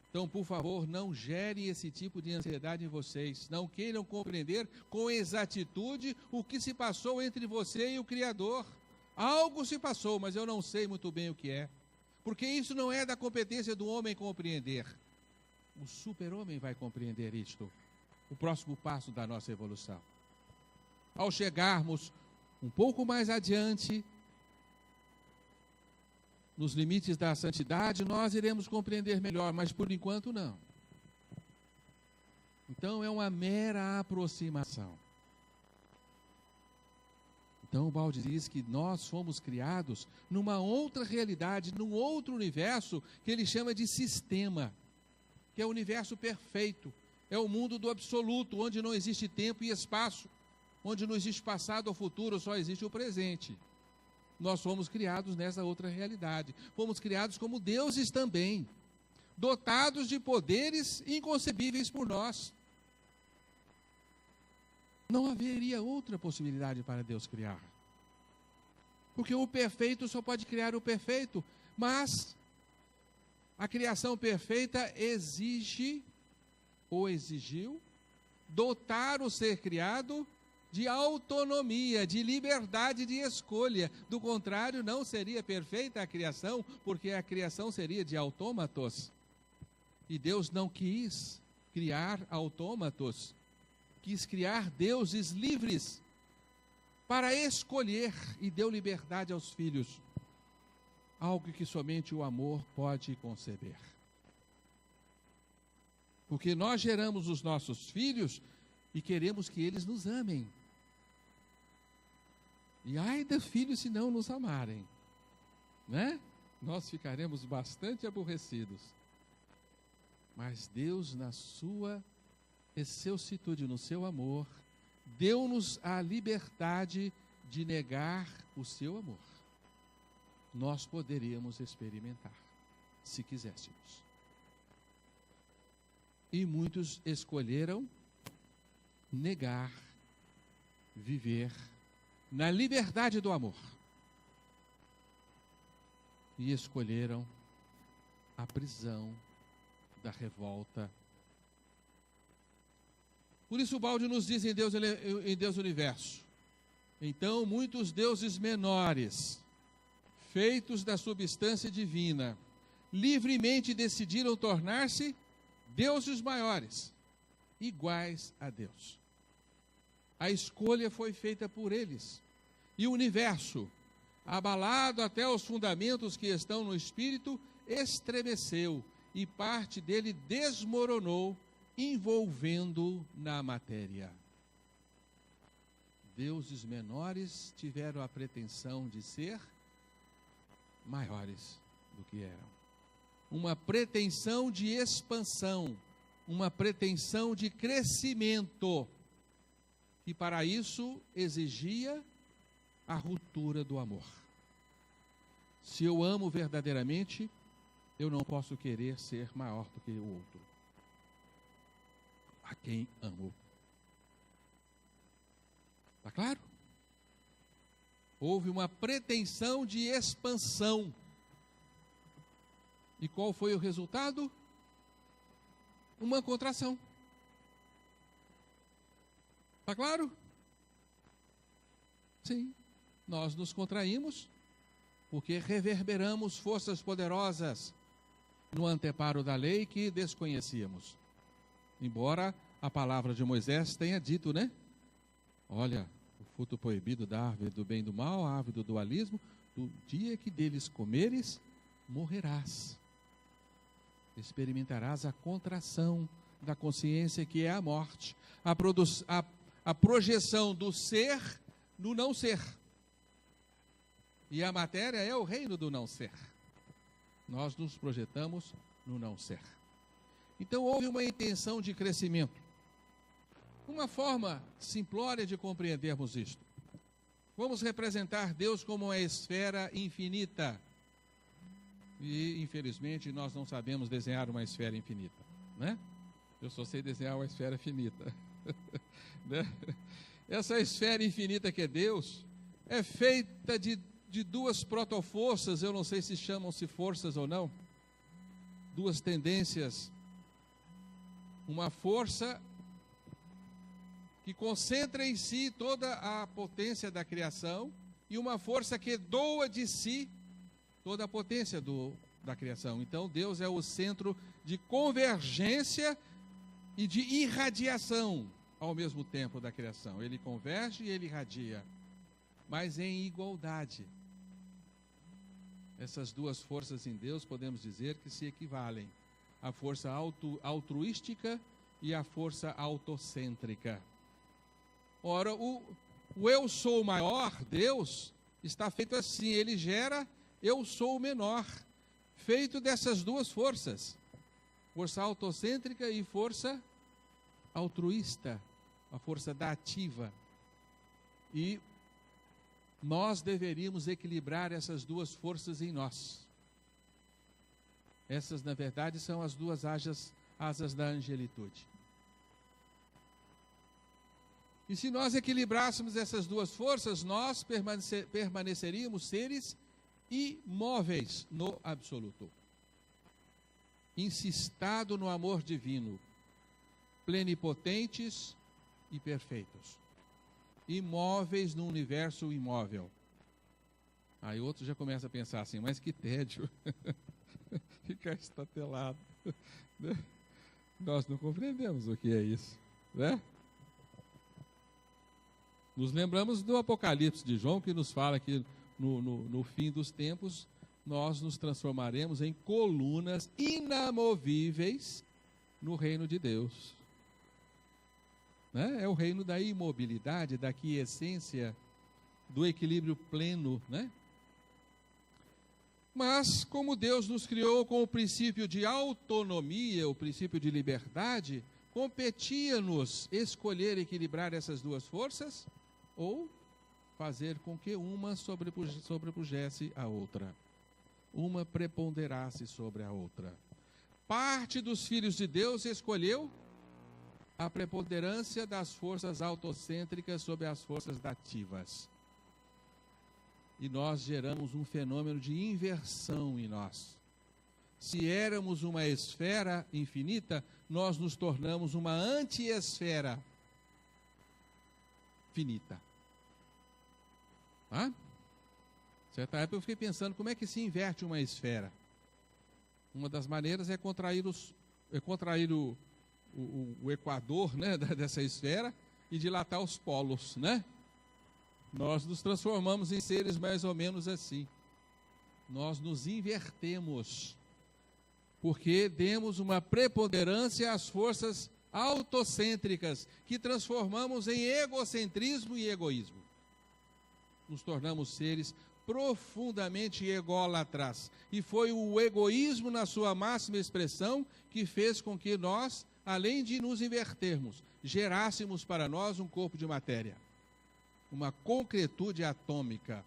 Então, por favor, não gerem esse tipo de ansiedade em vocês. Não queiram compreender com exatitude o que se passou entre você e o Criador. Algo se passou, mas eu não sei muito bem o que é. Porque isso não é da competência do homem compreender. O super-homem vai compreender isto. O próximo passo da nossa evolução. Ao chegarmos um pouco mais adiante, nos limites da santidade, nós iremos compreender melhor, mas por enquanto não. Então é uma mera aproximação. Então o Balde diz que nós fomos criados numa outra realidade, num outro universo que ele chama de sistema, que é o universo perfeito, é o mundo do absoluto, onde não existe tempo e espaço. onde não existe passado ou futuro, só existe o presente. Nós fomos criados nessa outra realidade. Fomos criados como deuses também, dotados de poderes inconcebíveis por nós. Não haveria outra possibilidade para Deus criar. Porque o perfeito só pode criar o perfeito, mas a criação perfeita exige, ou exigiu, dotar o ser criado de autonomia, de liberdade de escolha. Do contrário, não seria perfeita a criação, porque a criação seria de autômatos. E Deus não quis criar autômatos, quis criar deuses livres para escolher, e deu liberdade aos filhos, algo que somente o amor pode conceber. Porque nós geramos os nossos filhos e queremos que eles nos amem. E ai dos filhos se não nos amarem, né? Nós ficaremos bastante aborrecidos. Mas Deus, na sua excelsitude, no seu amor, deu-nos a liberdade de negar o seu amor. Nós poderíamos experimentar, se quiséssemos. E muitos escolheram negar, viver na liberdade do amor. E escolheram a prisão da revolta. Por isso o balde nos diz em Deus Universo: então muitos deuses menores, feitos da substância divina, livremente decidiram tornar-se deuses maiores, iguais a Deus. A escolha foi feita por eles. E o universo, abalado até os fundamentos que estão no espírito, estremeceu e parte dele desmoronou, envolvendo na matéria. Deuses menores tiveram a pretensão de ser maiores do que eram. Uma pretensão de expansão, uma pretensão de crescimento, e para isso exigia a ruptura do amor. Se eu amo verdadeiramente, eu não posso querer ser maior do que o outro, a quem amo. Está claro? Houve uma pretensão de expansão. E qual foi o resultado? Uma contração. Está claro? Sim, nós nos contraímos porque reverberamos forças poderosas no anteparo da lei que desconhecíamos. Embora a palavra de Moisés tenha dito, né? Olha, o fruto proibido da árvore do bem e do mal, a árvore do dualismo, do dia que deles comeres, morrerás. Experimentarás a contração da consciência, que é a morte, a projeção do ser no não ser. E a matéria é o reino do não ser. Nós nos projetamos no não ser. Então houve uma intenção de crescimento. Uma forma simplória de compreendermos isto: vamos representar Deus como uma esfera infinita. E, infelizmente, nós não sabemos desenhar uma esfera infinita, né? Eu só sei desenhar uma esfera finita. Né? Essa esfera infinita que é Deus é feita de duas protoforças, eu não sei se chamam-se forças ou não, duas tendências. Uma força que concentra em si toda a potência da criação, e uma força que doa de si toda a potência da criação. Então Deus é o centro de convergência e de irradiação ao mesmo tempo da criação. Ele converge e ele irradia, mas em igualdade. Essas duas forças em Deus podemos dizer que se equivalem: a força altruística e a força autocêntrica. Ora, o eu sou maior, Deus, está feito assim: ele gera eu sou o menor, feito dessas duas forças, força autocêntrica e força altruísta, a força da ativa. E nós deveríamos equilibrar essas duas forças em nós. Essas, na verdade, são as duas asas da angelitude. E se nós equilibrássemos essas duas forças, nós permaneceríamos seres imóveis no absoluto. Insistado no amor divino, plenipotentes e perfeitos. Imóveis no universo imóvel. Aí outro já começa a pensar assim, mas que tédio. Ficar estatelado. Né? Nós não compreendemos o que é isso, né? Nos lembramos do Apocalipse de João, que nos fala que no fim dos tempos nós nos transformaremos em colunas inamovíveis no reino de Deus. Né? É o reino da imobilidade, da quiescência, do equilíbrio pleno, né? Mas, como Deus nos criou com o princípio de autonomia, o princípio de liberdade, competia-nos escolher equilibrar essas duas forças ou fazer com que uma sobrepujesse a outra. Uma preponderasse sobre a outra. Parte dos filhos de Deus escolheu a preponderância das forças autocêntricas sobre as forças dativas. E nós geramos um fenômeno de inversão em nós. Se éramos uma esfera infinita, nós nos tornamos uma anti-esfera finita. Tá? Certa época eu fiquei pensando como é que se inverte uma esfera. Uma das maneiras é contrair o equador, né, dessa esfera e dilatar os polos, né? Nós nos transformamos em seres mais ou menos assim. Nós nos invertemos, porque demos uma preponderância às forças autocêntricas, que transformamos em egocentrismo e egoísmo. Nos tornamos seres profundamente ególatras. E foi o egoísmo na sua máxima expressão que fez com que nós, além de nos invertermos, gerássemos para nós um corpo de matéria. Uma concretude atômica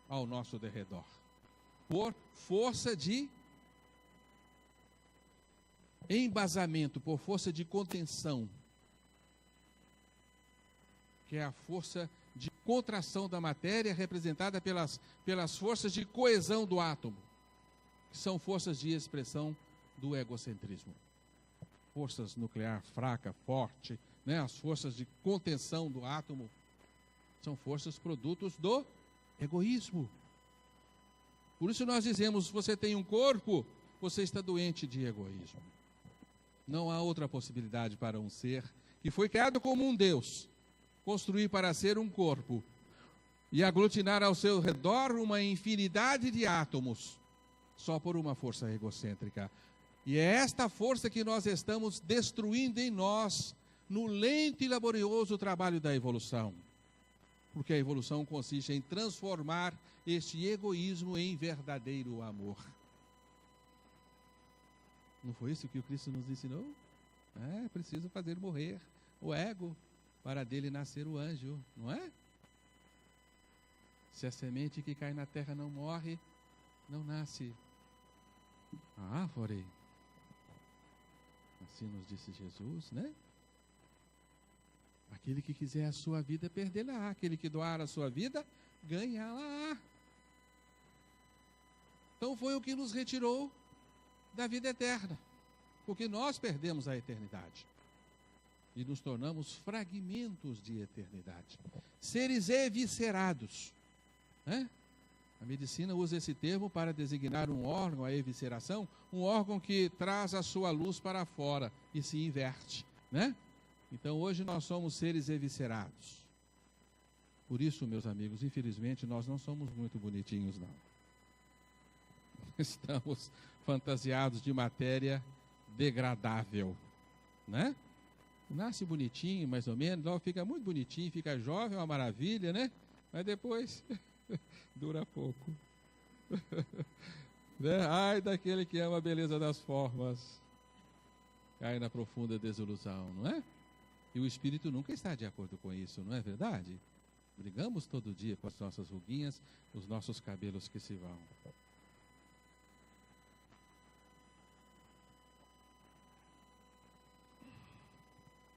ao nosso derredor, por força de embasamento, por força de contenção, que é a força de contração da matéria representada pelas forças de coesão do átomo, que são forças de expressão do egocentrismo. Forças nuclear fraca, forte, né? As forças de contenção do átomo são forças produtos do egoísmo. Por isso nós dizemos, se você tem um corpo, você está doente de egoísmo. Não há outra possibilidade para um ser que foi criado como um Deus, construir para ser um corpo e aglutinar ao seu redor uma infinidade de átomos, só por uma força egocêntrica. E é esta força que nós estamos destruindo em nós, no lento e laborioso trabalho da evolução. Porque a evolução consiste em transformar este egoísmo em verdadeiro amor. Não foi isso que o Cristo nos ensinou? É preciso fazer morrer o ego para dele nascer o anjo, não é? Se a semente que cai na terra não morre, não nasce a árvore. Assim nos disse Jesus, né? Aquele que quiser a sua vida, perdê-la. Aquele que doar a sua vida, ganhá-la. Então foi o que nos retirou da vida eterna. Porque nós perdemos a eternidade. E nos tornamos fragmentos de eternidade. Seres eviscerados. Né? A medicina usa esse termo para designar um órgão, a evisceração, um órgão que traz a sua luz para fora e se inverte, né? Então hoje nós somos seres eviscerados. Por isso, meus amigos, infelizmente nós não somos muito bonitinhos, não. Estamos fantasiados de matéria degradável, né? Nasce bonitinho, mais ou menos, logo fica muito bonitinho, fica jovem, uma maravilha, né? Mas depois dura pouco. Né? Ai daquele que ama a beleza das formas, cai na profunda desilusão, não é? E o espírito nunca está de acordo com isso, não é verdade? Brigamos todo dia com as nossas ruguinhas, os nossos cabelos que se vão.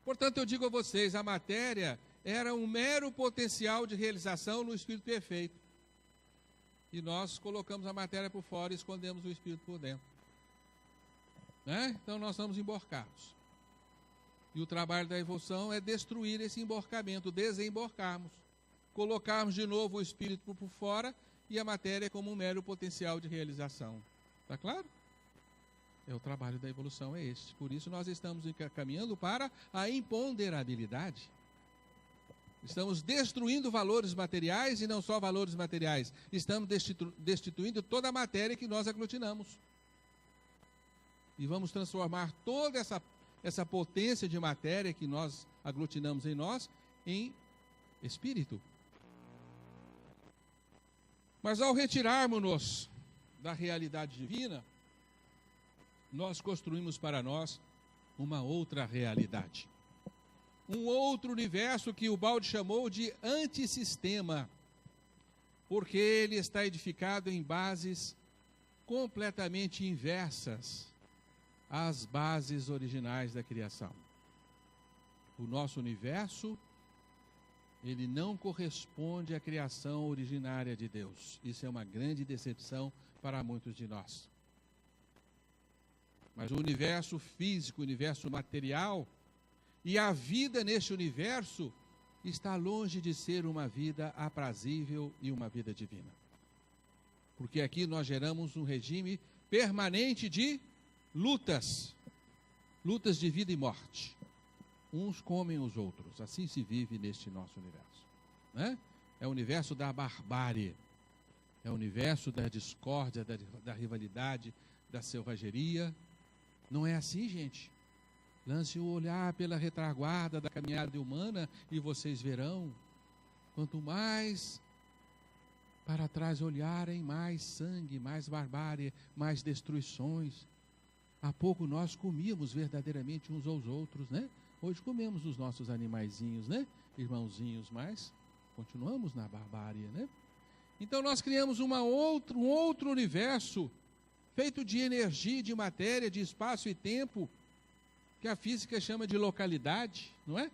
Portanto, eu digo a vocês, a matéria era um mero potencial de realização no espírito perfeito. E nós colocamos a matéria por fora e escondemos o espírito por dentro. Né? Então nós estamos emborcados. E o trabalho da evolução é destruir esse emborcamento, desemborcarmos. Colocarmos de novo o espírito por fora e a matéria como um mero potencial de realização. Está claro? O trabalho da evolução é este. Por isso nós estamos caminhando para a imponderabilidade. Estamos destruindo valores materiais e não só valores materiais. Estamos destituindo toda a matéria que nós aglutinamos. E vamos transformar toda essa potência de matéria que nós aglutinamos em nós em espírito. Mas ao retirarmos-nos da realidade divina, nós construímos para nós uma outra realidade. Um outro universo que o Balde chamou de antissistema, porque ele está edificado em bases completamente inversas às bases originais da criação. O nosso universo, ele não corresponde à criação originária de Deus. Isso é uma grande decepção para muitos de nós. Mas o universo físico, o universo material, e a vida neste universo está longe de ser uma vida aprazível e uma vida divina. Porque aqui nós geramos um regime permanente de lutas. Lutas de vida e morte. Uns comem os outros. Assim se vive neste nosso universo. Né? É o universo da barbárie. É o universo da discórdia, da rivalidade, da selvageria. Não é assim, gente? Lance o olhar pela retaguarda da caminhada humana e vocês verão, quanto mais para trás olharem, mais sangue, mais barbárie, mais destruições. Há pouco nós comíamos verdadeiramente uns aos outros, né? Hoje comemos os nossos animaizinhos, né? Irmãozinhos, mas continuamos na barbárie, né? Então nós criamos um outro universo feito de energia, de matéria, de espaço e tempo, que a física chama de localidade, não é?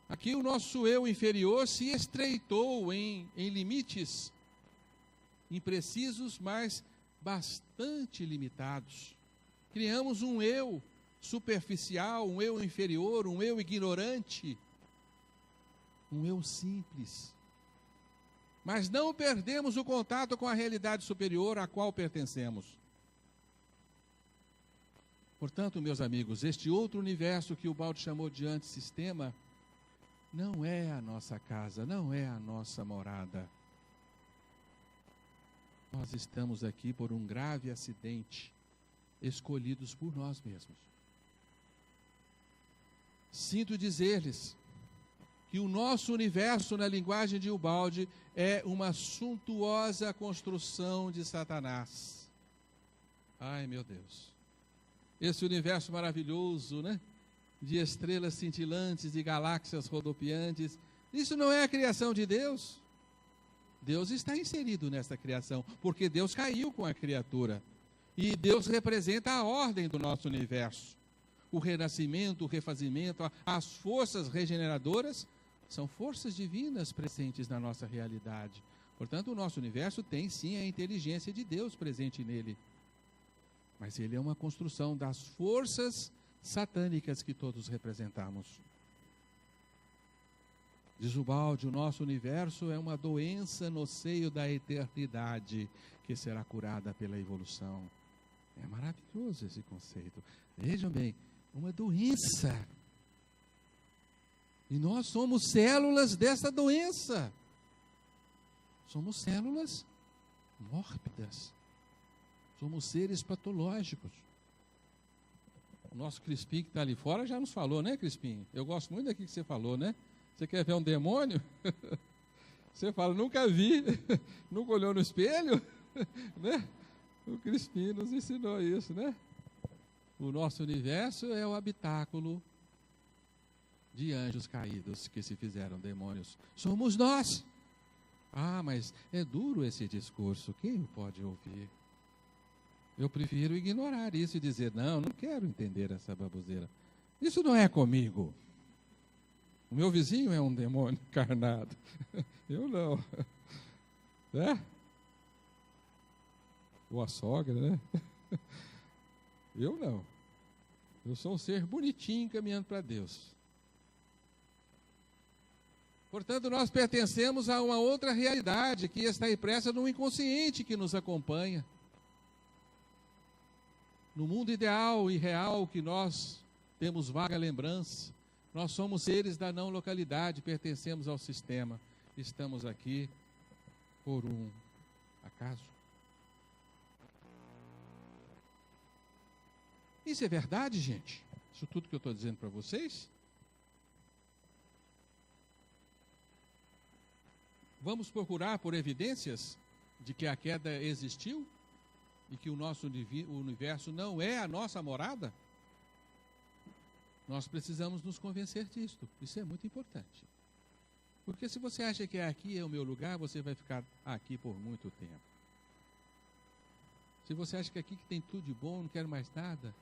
Aqui o nosso eu inferior se estreitou em limites imprecisos, mas bastante limitados. Criamos um eu superficial, um eu inferior, um eu ignorante, um eu simples. Mas não perdemos o contato com a realidade superior a qual pertencemos. Portanto, meus amigos, este outro universo que o Balde chamou de antissistema não é a nossa casa, não é a nossa morada. Nós estamos aqui por um grave acidente, escolhidos por nós mesmos. Sinto dizer-lhes que o nosso universo, na linguagem de Ubaldi, é uma suntuosa construção de Satanás. Ai, meu Deus. Esse universo maravilhoso, né? De estrelas cintilantes, de galáxias rodopiantes. Isso não é a criação de Deus. Deus está inserido nessa criação, porque Deus caiu com a criatura. E Deus representa a ordem do nosso universo. O renascimento, o refazimento, as forças regeneradoras são forças divinas presentes na nossa realidade. Portanto, o nosso universo tem sim a inteligência de Deus presente nele. Mas ele é uma construção das forças satânicas que todos representamos. Diz Ubaldi, o nosso universo é uma doença no seio da eternidade que será curada pela evolução. É maravilhoso esse conceito. Vejam bem, uma doença. E nós somos células dessa doença. Somos células mórbidas. Somos seres patológicos. O nosso Crispim que está ali fora já nos falou, né, Crispim? Eu gosto muito daqui que você falou, né? Você quer ver um demônio? Você fala, nunca vi. Nunca olhou no espelho? Né? O Crispim nos ensinou isso, né? O nosso universo é o habitáculo de anjos caídos que se fizeram demônios. Somos nós. Ah, mas é duro esse discurso. Quem pode ouvir? Eu prefiro ignorar isso e dizer, não quero entender essa baboseira. Isso não é comigo. O meu vizinho é um demônio encarnado. Eu não. Né? Ou a sogra, né? Eu não. Eu sou um ser bonitinho caminhando para Deus. Portanto, nós pertencemos a uma outra realidade que está impressa no inconsciente que nos acompanha. No mundo ideal e real que nós temos vaga lembrança, nós somos seres da não localidade, pertencemos ao sistema. Estamos aqui por um acaso. Isso é verdade, gente? Isso tudo que eu estou dizendo para vocês? Vamos procurar por evidências de que a queda existiu e que o nosso universo não é a nossa morada? Nós precisamos nos convencer disto. Isso é muito importante. Porque se você acha que aqui é o meu lugar, você vai ficar aqui por muito tempo. Se você acha que aqui que tem tudo de bom, não quero mais nada,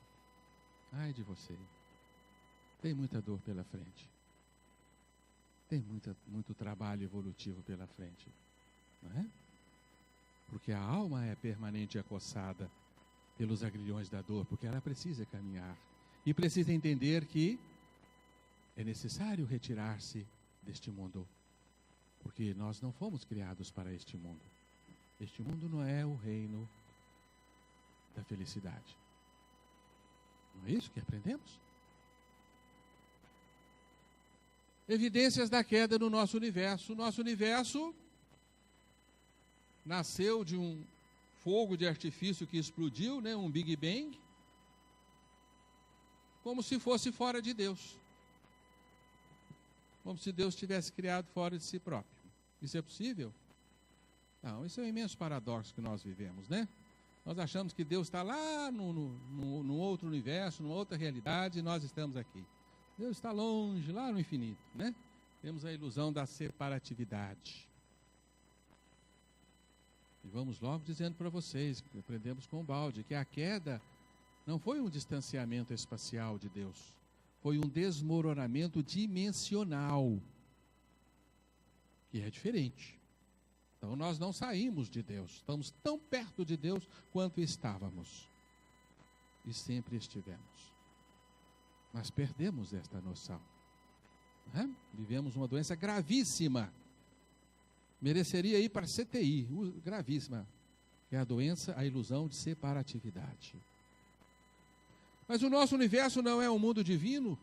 ai de você. Tem muita dor pela frente. Tem muito trabalho evolutivo pela frente. Não é? Porque a alma é permanente acossada pelos agrilhões da dor, porque ela precisa caminhar. E precisa entender que é necessário retirar-se deste mundo. Porque nós não fomos criados para este mundo. Este mundo não é o reino da felicidade. Não é isso que aprendemos? Evidências da queda no nosso universo. O nosso universo nasceu de um fogo de artifício que explodiu, né, um Big Bang, como se fosse fora de Deus. Como se Deus tivesse criado fora de si próprio. Isso é possível? Não, isso é um imenso paradoxo que nós vivemos, né? Nós achamos que Deus está lá no outro universo, numa outra realidade, e nós estamos aqui. Deus está longe, lá no infinito, né? Temos a ilusão da separatividade. E vamos logo dizendo para vocês, que aprendemos com o balde, que a queda não foi um distanciamento espacial de Deus, foi um desmoronamento dimensional, que é diferente. Então nós não saímos de Deus, estamos tão perto de Deus quanto estávamos. E sempre estivemos. Mas perdemos esta noção. Né? Vivemos uma doença gravíssima. Mereceria ir para a CTI, gravíssima. Que é a doença, a ilusão de separatividade. Mas o nosso universo não é um mundo divino?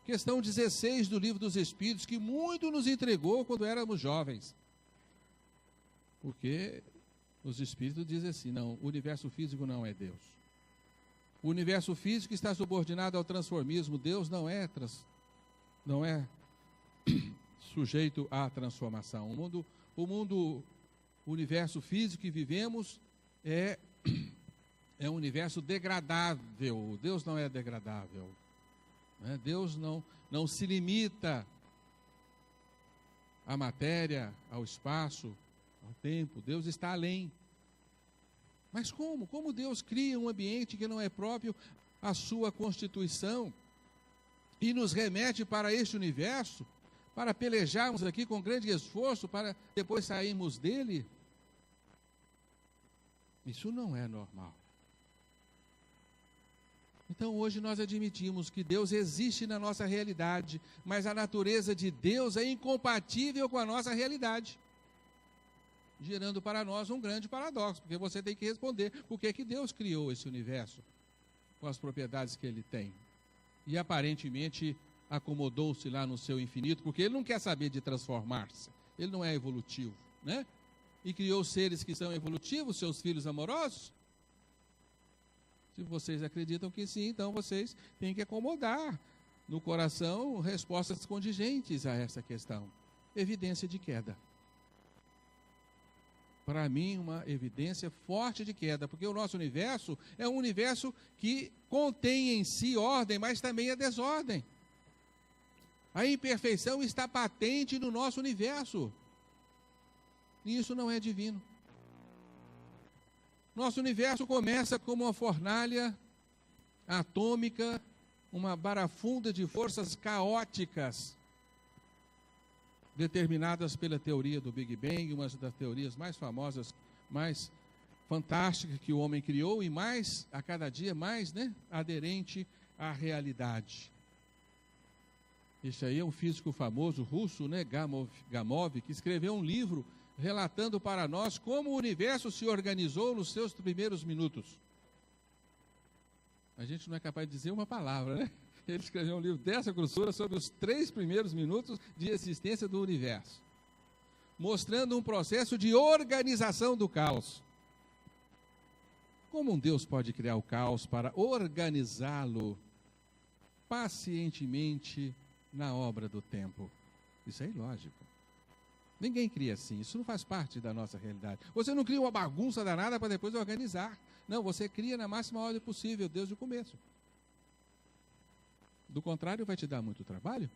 Questão 16 do Livro dos Espíritos, que muito nos entregou quando éramos jovens. Porque os Espíritos dizem assim, não, o universo físico não é Deus. O universo físico está subordinado ao transformismo. Deus não é sujeito à transformação. O universo físico que vivemos é um universo degradável. Deus não é degradável. Né? Deus não se limita à matéria, ao espaço, ao tempo. Deus está além. Mas como? Como Deus cria um ambiente que não é próprio à sua constituição e nos remete para este universo, para pelejarmos aqui com grande esforço, para depois sairmos dele? Isso não é normal. Então hoje nós admitimos que Deus existe na nossa realidade, mas a natureza de Deus é incompatível com a nossa realidade, gerando para nós um grande paradoxo, porque você tem que responder por que Deus criou esse universo, com as propriedades que ele tem. E aparentemente acomodou-se lá no seu infinito, porque ele não quer saber de transformar-se, ele não é evolutivo, né? E criou seres que são evolutivos, seus filhos amorosos. Se vocês acreditam que sim, então vocês têm que acomodar no coração respostas contingentes a essa questão. Evidência de queda. Para mim, uma evidência forte de queda, porque o nosso universo é um universo que contém em si ordem, mas também a desordem. A imperfeição está patente no nosso universo. E isso não é divino. Nosso universo começa como uma fornalha atômica, uma barafunda de forças caóticas, determinadas pela teoria do Big Bang, uma das teorias mais famosas, mais fantásticas que o homem criou e mais, a cada dia, mais aderente à realidade. Este aí é um físico famoso russo, Gamov, que escreveu um livro relatando para nós como o universo se organizou nos seus primeiros minutos. A gente não é capaz de dizer uma palavra, né? Ele escreveu um livro dessa grossura sobre os 3 primeiros minutos de existência do universo, mostrando um processo de organização do caos. Como um Deus pode criar o caos para organizá-lo pacientemente na obra do tempo? Isso é ilógico. Ninguém cria assim, isso não faz parte da nossa realidade. Você não cria uma bagunça danada para depois organizar. Não, você cria na máxima ordem possível, desde o começo. Do contrário, vai te dar muito trabalho.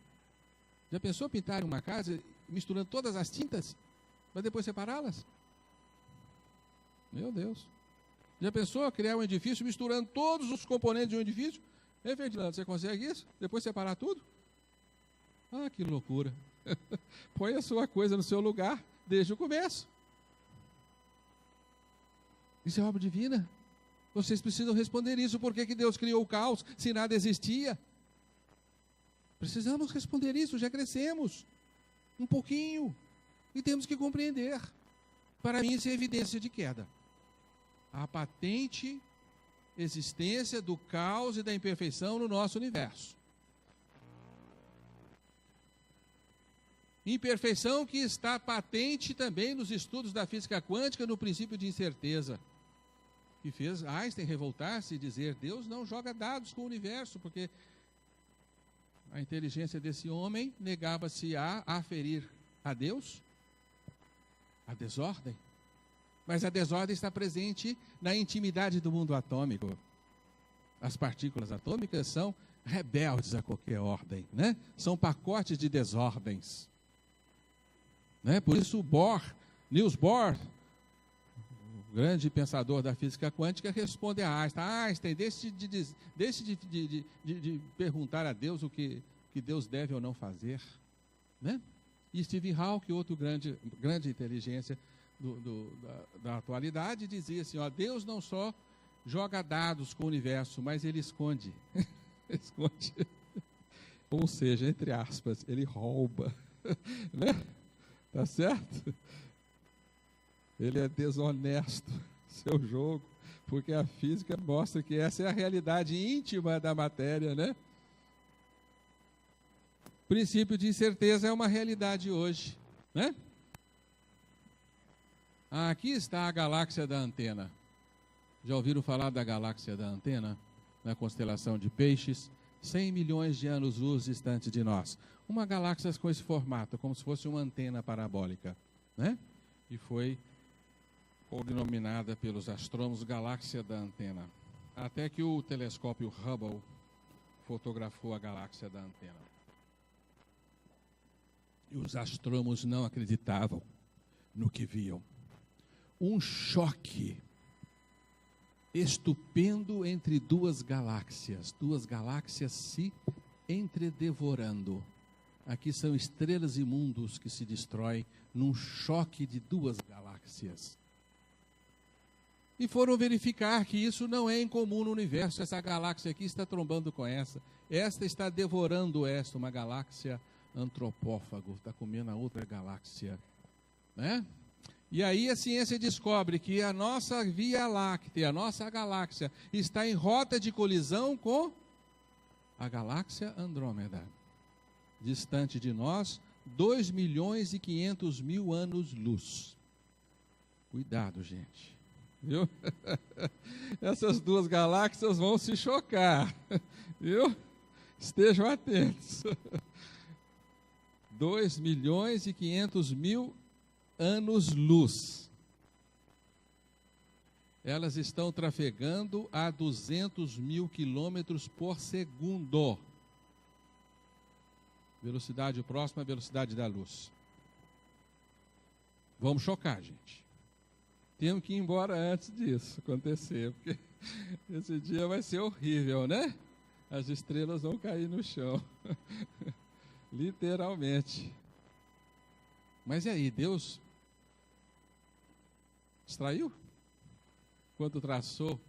Já pensou pintar uma casa misturando todas as tintas para depois separá-las? Meu Deus. Já pensou criar um edifício misturando todos os componentes de um edifício? Ei, Ferdinando, você consegue isso? Depois separar tudo? Ah, que loucura. Põe a sua coisa no seu lugar desde o começo. Isso é obra divina. Vocês precisam responder isso. Por que Deus criou o caos se nada existia? Precisamos responder isso, já crescemos um pouquinho e temos que compreender. Para mim isso é evidência de queda. A patente existência do caos e da imperfeição no nosso universo. Imperfeição que está patente também nos estudos da física quântica no princípio de incerteza, que fez Einstein revoltar-se e dizer: Deus não joga dados com o universo, porque a inteligência desse homem negava-se a aferir a Deus a desordem. Mas a desordem está presente na intimidade do mundo atômico. As partículas atômicas são rebeldes a qualquer ordem, né? São pacotes de desordens. Né? Por isso Niels Bohr, o grande pensador da física quântica, responde a Einstein: Einstein, deixe de perguntar a Deus o que Deus deve ou não fazer. Né? E Stephen Hawking, outro grande inteligência da atualidade, dizia assim: Deus não só joga dados com o universo, mas ele esconde. Esconde. Ou seja, entre aspas, ele rouba. Né? Tá certo? Ele é desonesto, seu jogo, porque a física mostra que essa é a realidade íntima da matéria, né? Princípio de incerteza é uma realidade hoje, né? Aqui está a galáxia da Antena. Já ouviram falar da galáxia da Antena? Na constelação de Peixes, 100 milhões de anos-luz distante de nós. Uma galáxia com esse formato, como se fosse uma antena parabólica, né? E foi denominada pelos astrônomos galáxia da Antena. Até que o telescópio Hubble fotografou a galáxia da Antena. E os astrônomos não acreditavam no que viam. Um choque estupendo entre duas galáxias se entredevorando. Aqui são estrelas e mundos que se destroem num choque de duas galáxias. E foram verificar que isso não é incomum no universo. Essa galáxia aqui está trombando com essa. Esta está devorando esta, uma galáxia antropófago, está comendo a outra galáxia. Né? E aí a ciência descobre que a nossa Via Láctea, a nossa galáxia, está em rota de colisão com a galáxia Andrômeda. Distante de nós, 2.500.000 anos-luz. Cuidado, gente. Viu? Essas duas galáxias vão se chocar. Viu? Estejam atentos. 2.500.000 anos-luz. Elas estão trafegando a 200.000 quilômetros por segundo. Velocidade próxima à velocidade da luz. Vamos chocar, gente. Temos que ir embora antes disso acontecer, porque esse dia vai ser horrível, né? As estrelas vão cair no chão. Literalmente. Mas e aí, Deus distraiu? Quando traçou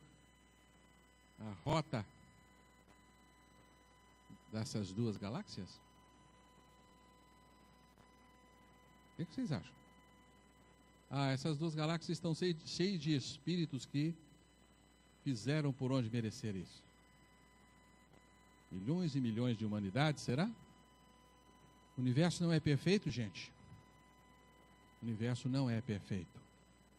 a rota dessas duas galáxias? O que vocês acham? Essas duas galáxias estão cheias de espíritos que fizeram por onde merecer isso. Milhões e milhões de humanidades, será? O universo não é perfeito, gente. O universo não é perfeito.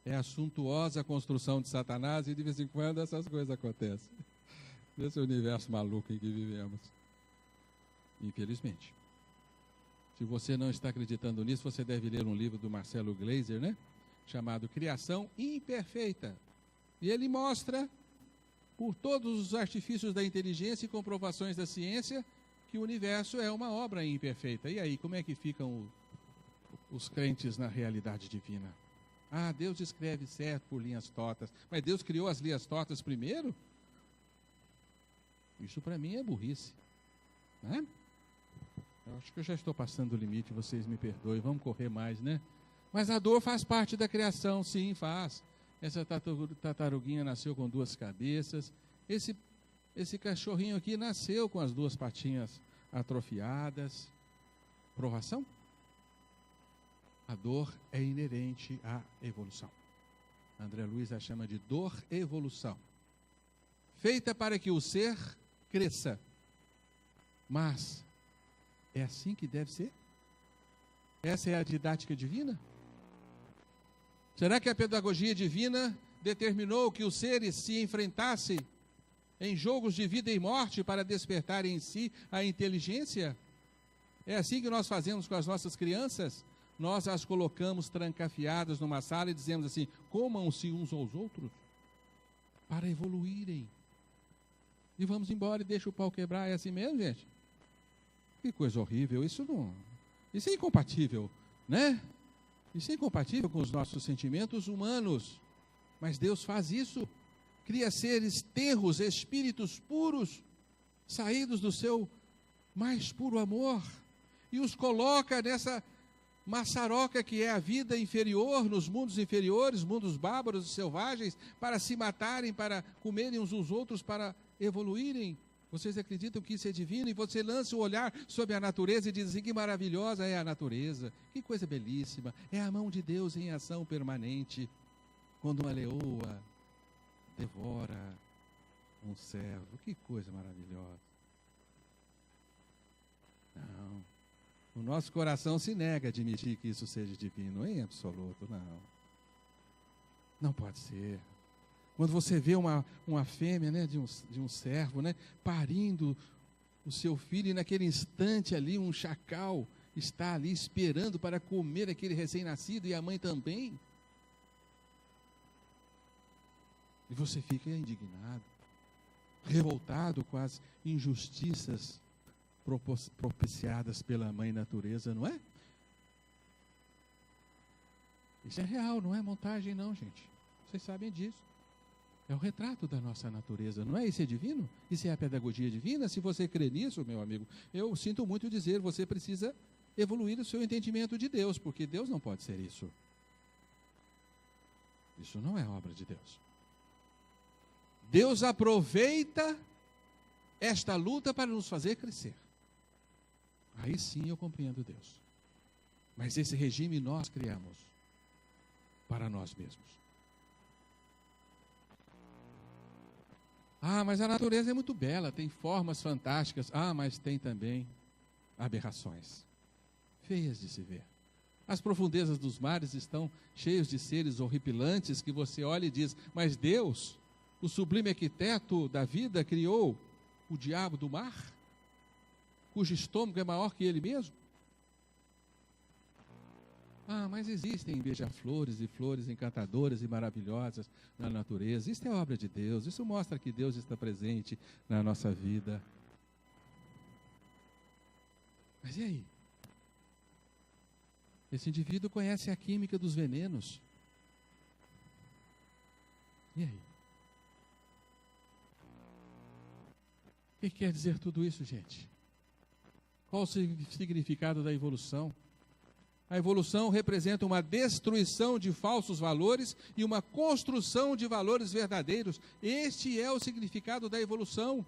É a suntuosa construção de Satanás e de vez em quando essas coisas acontecem. Esse é o universo maluco em que vivemos. Infelizmente. Se você não está acreditando nisso, você deve ler um livro do Marcelo Gleiser, né? Chamado Criação Imperfeita. E ele mostra, por todos os artifícios da inteligência e comprovações da ciência, que o universo é uma obra imperfeita. E aí, como é que ficam os crentes na realidade divina? Deus escreve certo por linhas tortas. Mas Deus criou as linhas tortas primeiro? Isso para mim é burrice. Né? Eu acho que eu já estou passando o limite, vocês me perdoem, vamos correr mais, né? Mas a dor faz parte da criação, sim, faz. Essa tartaruguinha nasceu com duas cabeças. Esse cachorrinho aqui nasceu com as duas patinhas atrofiadas. Provação? A dor é inerente à evolução. André Luiz a chama de dor-evolução. Feita para que o ser cresça. Mas é assim que deve ser? Essa é a didática divina? Será que a pedagogia divina determinou que os seres se enfrentassem em jogos de vida e morte para despertar em si a inteligência? É assim que nós fazemos com as nossas crianças? Nós as colocamos trancafiadas numa sala e dizemos assim: comam-se uns aos outros para evoluírem. E vamos embora e deixa o pau quebrar. É assim mesmo, gente? Que coisa horrível. Isso é incompatível, né? Isso é incompatível com os nossos sentimentos humanos. Mas Deus faz isso. Cria seres tenros, espíritos puros, saídos do seu mais puro amor, e os coloca nessa maçaroca que é a vida inferior, nos mundos inferiores, mundos bárbaros e selvagens, para se matarem, para comerem uns aos outros, para evoluírem. Vocês acreditam que isso é divino? E você lança o olhar sobre a natureza e diz assim: que maravilhosa é a natureza, que coisa belíssima, é a mão de Deus em ação permanente. Quando uma leoa devora um cervo, que coisa maravilhosa. Não. O nosso coração se nega a admitir que isso seja divino, em absoluto, não. Não pode ser. Quando você vê uma fêmea, né, de um cervo, né, parindo o seu filho, e naquele instante ali um chacal está ali esperando para comer aquele recém-nascido, e a mãe também. E você fica indignado, revoltado com as injustiças propiciadas pela mãe natureza, não é? Isso é real, não é montagem não, gente. Vocês sabem disso. É o retrato da nossa natureza, não é? Isso é divino? Isso é a pedagogia divina? Se você crê nisso, meu amigo, eu sinto muito dizer, você precisa evoluir o seu entendimento de Deus, porque Deus não pode ser isso. Isso não é obra de Deus. Deus aproveita esta luta para nos fazer crescer. Aí sim eu compreendo Deus. Mas esse regime nós criamos para nós mesmos. Mas a natureza é muito bela, tem formas fantásticas. Mas tem também aberrações, feias de se ver. As profundezas dos mares estão cheias de seres horripilantes que você olha e diz: mas Deus, o sublime arquiteto da vida, criou o diabo do mar, cujo estômago é maior que ele mesmo? Mas existem beija-flores e flores encantadoras e maravilhosas na natureza. Isso é obra de Deus, isso mostra que Deus está presente na nossa vida. Mas e aí? Esse indivíduo conhece a química dos venenos. E aí? O que quer dizer tudo isso, gente? Qual o significado da evolução? A evolução representa uma destruição de falsos valores e uma construção de valores verdadeiros. Este é o significado da evolução,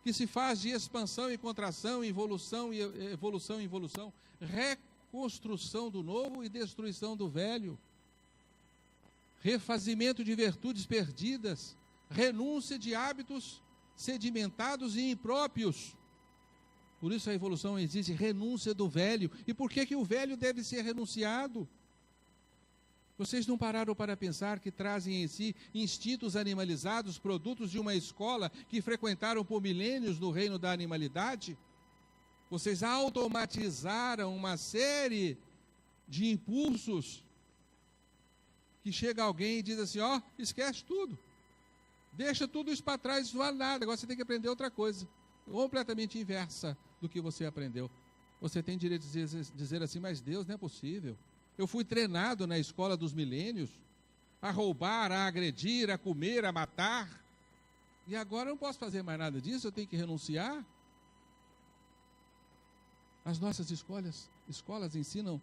que se faz de expansão e contração, evolução e evolução, reconstrução do novo e destruição do velho, refazimento de virtudes perdidas, renúncia de hábitos sedimentados e impróprios. Por isso a evolução exige renúncia do velho. E por que o velho deve ser renunciado? Vocês não pararam para pensar que trazem em si instintos animalizados, produtos de uma escola que frequentaram por milênios no reino da animalidade? Vocês automatizaram uma série de impulsos que chega alguém e diz assim, ó, esquece tudo. Deixa tudo isso para trás, isso não vale nada. Agora você tem que aprender outra coisa, completamente inversa do que você aprendeu. Você tem direito de dizer assim, mas Deus, não é possível. Eu fui treinado na escola dos milênios a roubar, a agredir, a comer, a matar. E agora eu não posso fazer mais nada disso, eu tenho que renunciar. As nossas escolas ensinam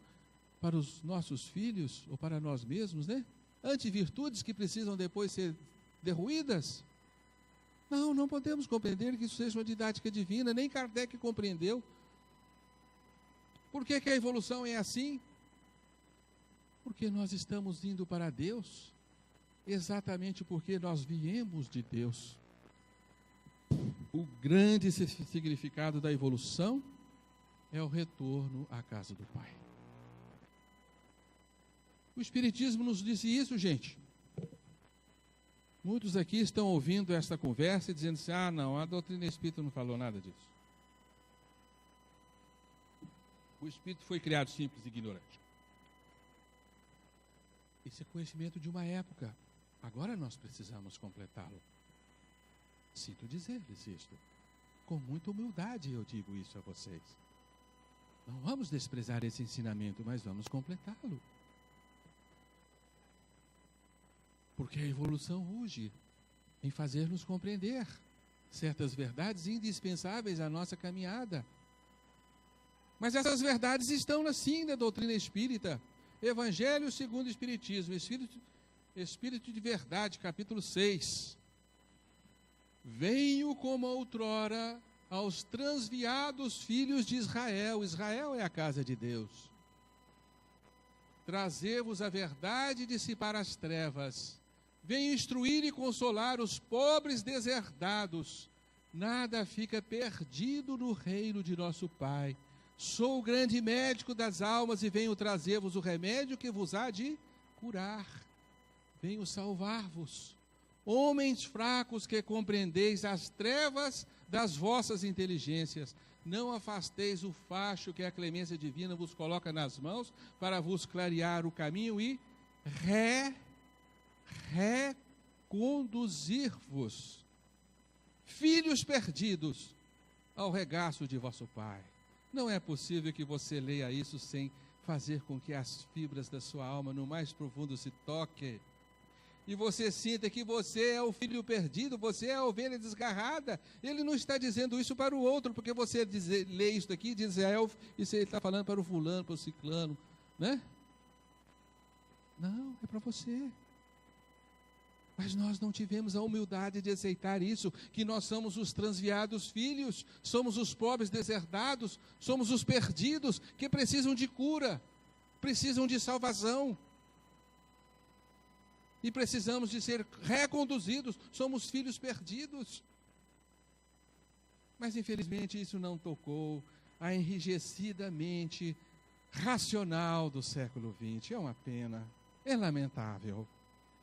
para os nossos filhos, ou para nós mesmos, né? Antivirtudes que precisam depois ser derruídas. Não podemos compreender que isso seja uma didática divina, nem Kardec compreendeu. Por que a evolução é assim? Porque nós estamos indo para Deus, exatamente porque nós viemos de Deus. O grande significado da evolução é o retorno à casa do Pai. O Espiritismo nos disse isso, gente. Muitos aqui estão ouvindo esta conversa e dizendo assim, não, a doutrina espírita não falou nada disso. O espírito foi criado simples e ignorante. Esse é conhecimento de uma época. Agora nós precisamos completá-lo. Sinto dizer-lhes isto. Com muita humildade eu digo isso a vocês. Não vamos desprezar esse ensinamento, mas vamos completá-lo. Porque a evolução urge em fazer-nos compreender certas verdades indispensáveis à nossa caminhada. Mas essas verdades estão sim na doutrina espírita. Evangelho segundo o Espiritismo, Espírito de Verdade, capítulo 6. Venho como outrora aos transviados filhos de Israel. Israel é a casa de Deus. Trazer-vos a verdade e dissipar as trevas. Venho instruir e consolar os pobres deserdados. Nada fica perdido no reino de nosso Pai. Sou o grande médico das almas e venho trazer-vos o remédio que vos há de curar. Venho salvar-vos. Homens fracos que compreendeis as trevas das vossas inteligências. Não afasteis o facho que a clemência divina vos coloca nas mãos para vos clarear o caminho e reconduzir-vos, filhos perdidos, ao regaço de vosso Pai. Não é possível que você leia isso sem fazer com que as fibras da sua alma no mais profundo se toquem. E você sinta que você é o filho perdido, você é a ovelha desgarrada. Ele não está dizendo isso para o outro, porque você lê isso aqui e diz, isso ele está falando para o fulano, para o ciclano, né? Não, é para você. Mas nós não tivemos a humildade de aceitar isso, que nós somos os transviados filhos, somos os pobres deserdados, somos os perdidos que precisam de cura, precisam de salvação. E precisamos de ser reconduzidos, somos filhos perdidos. Mas infelizmente isso não tocou a enrijecida mente racional do século XX. É uma pena, é lamentável.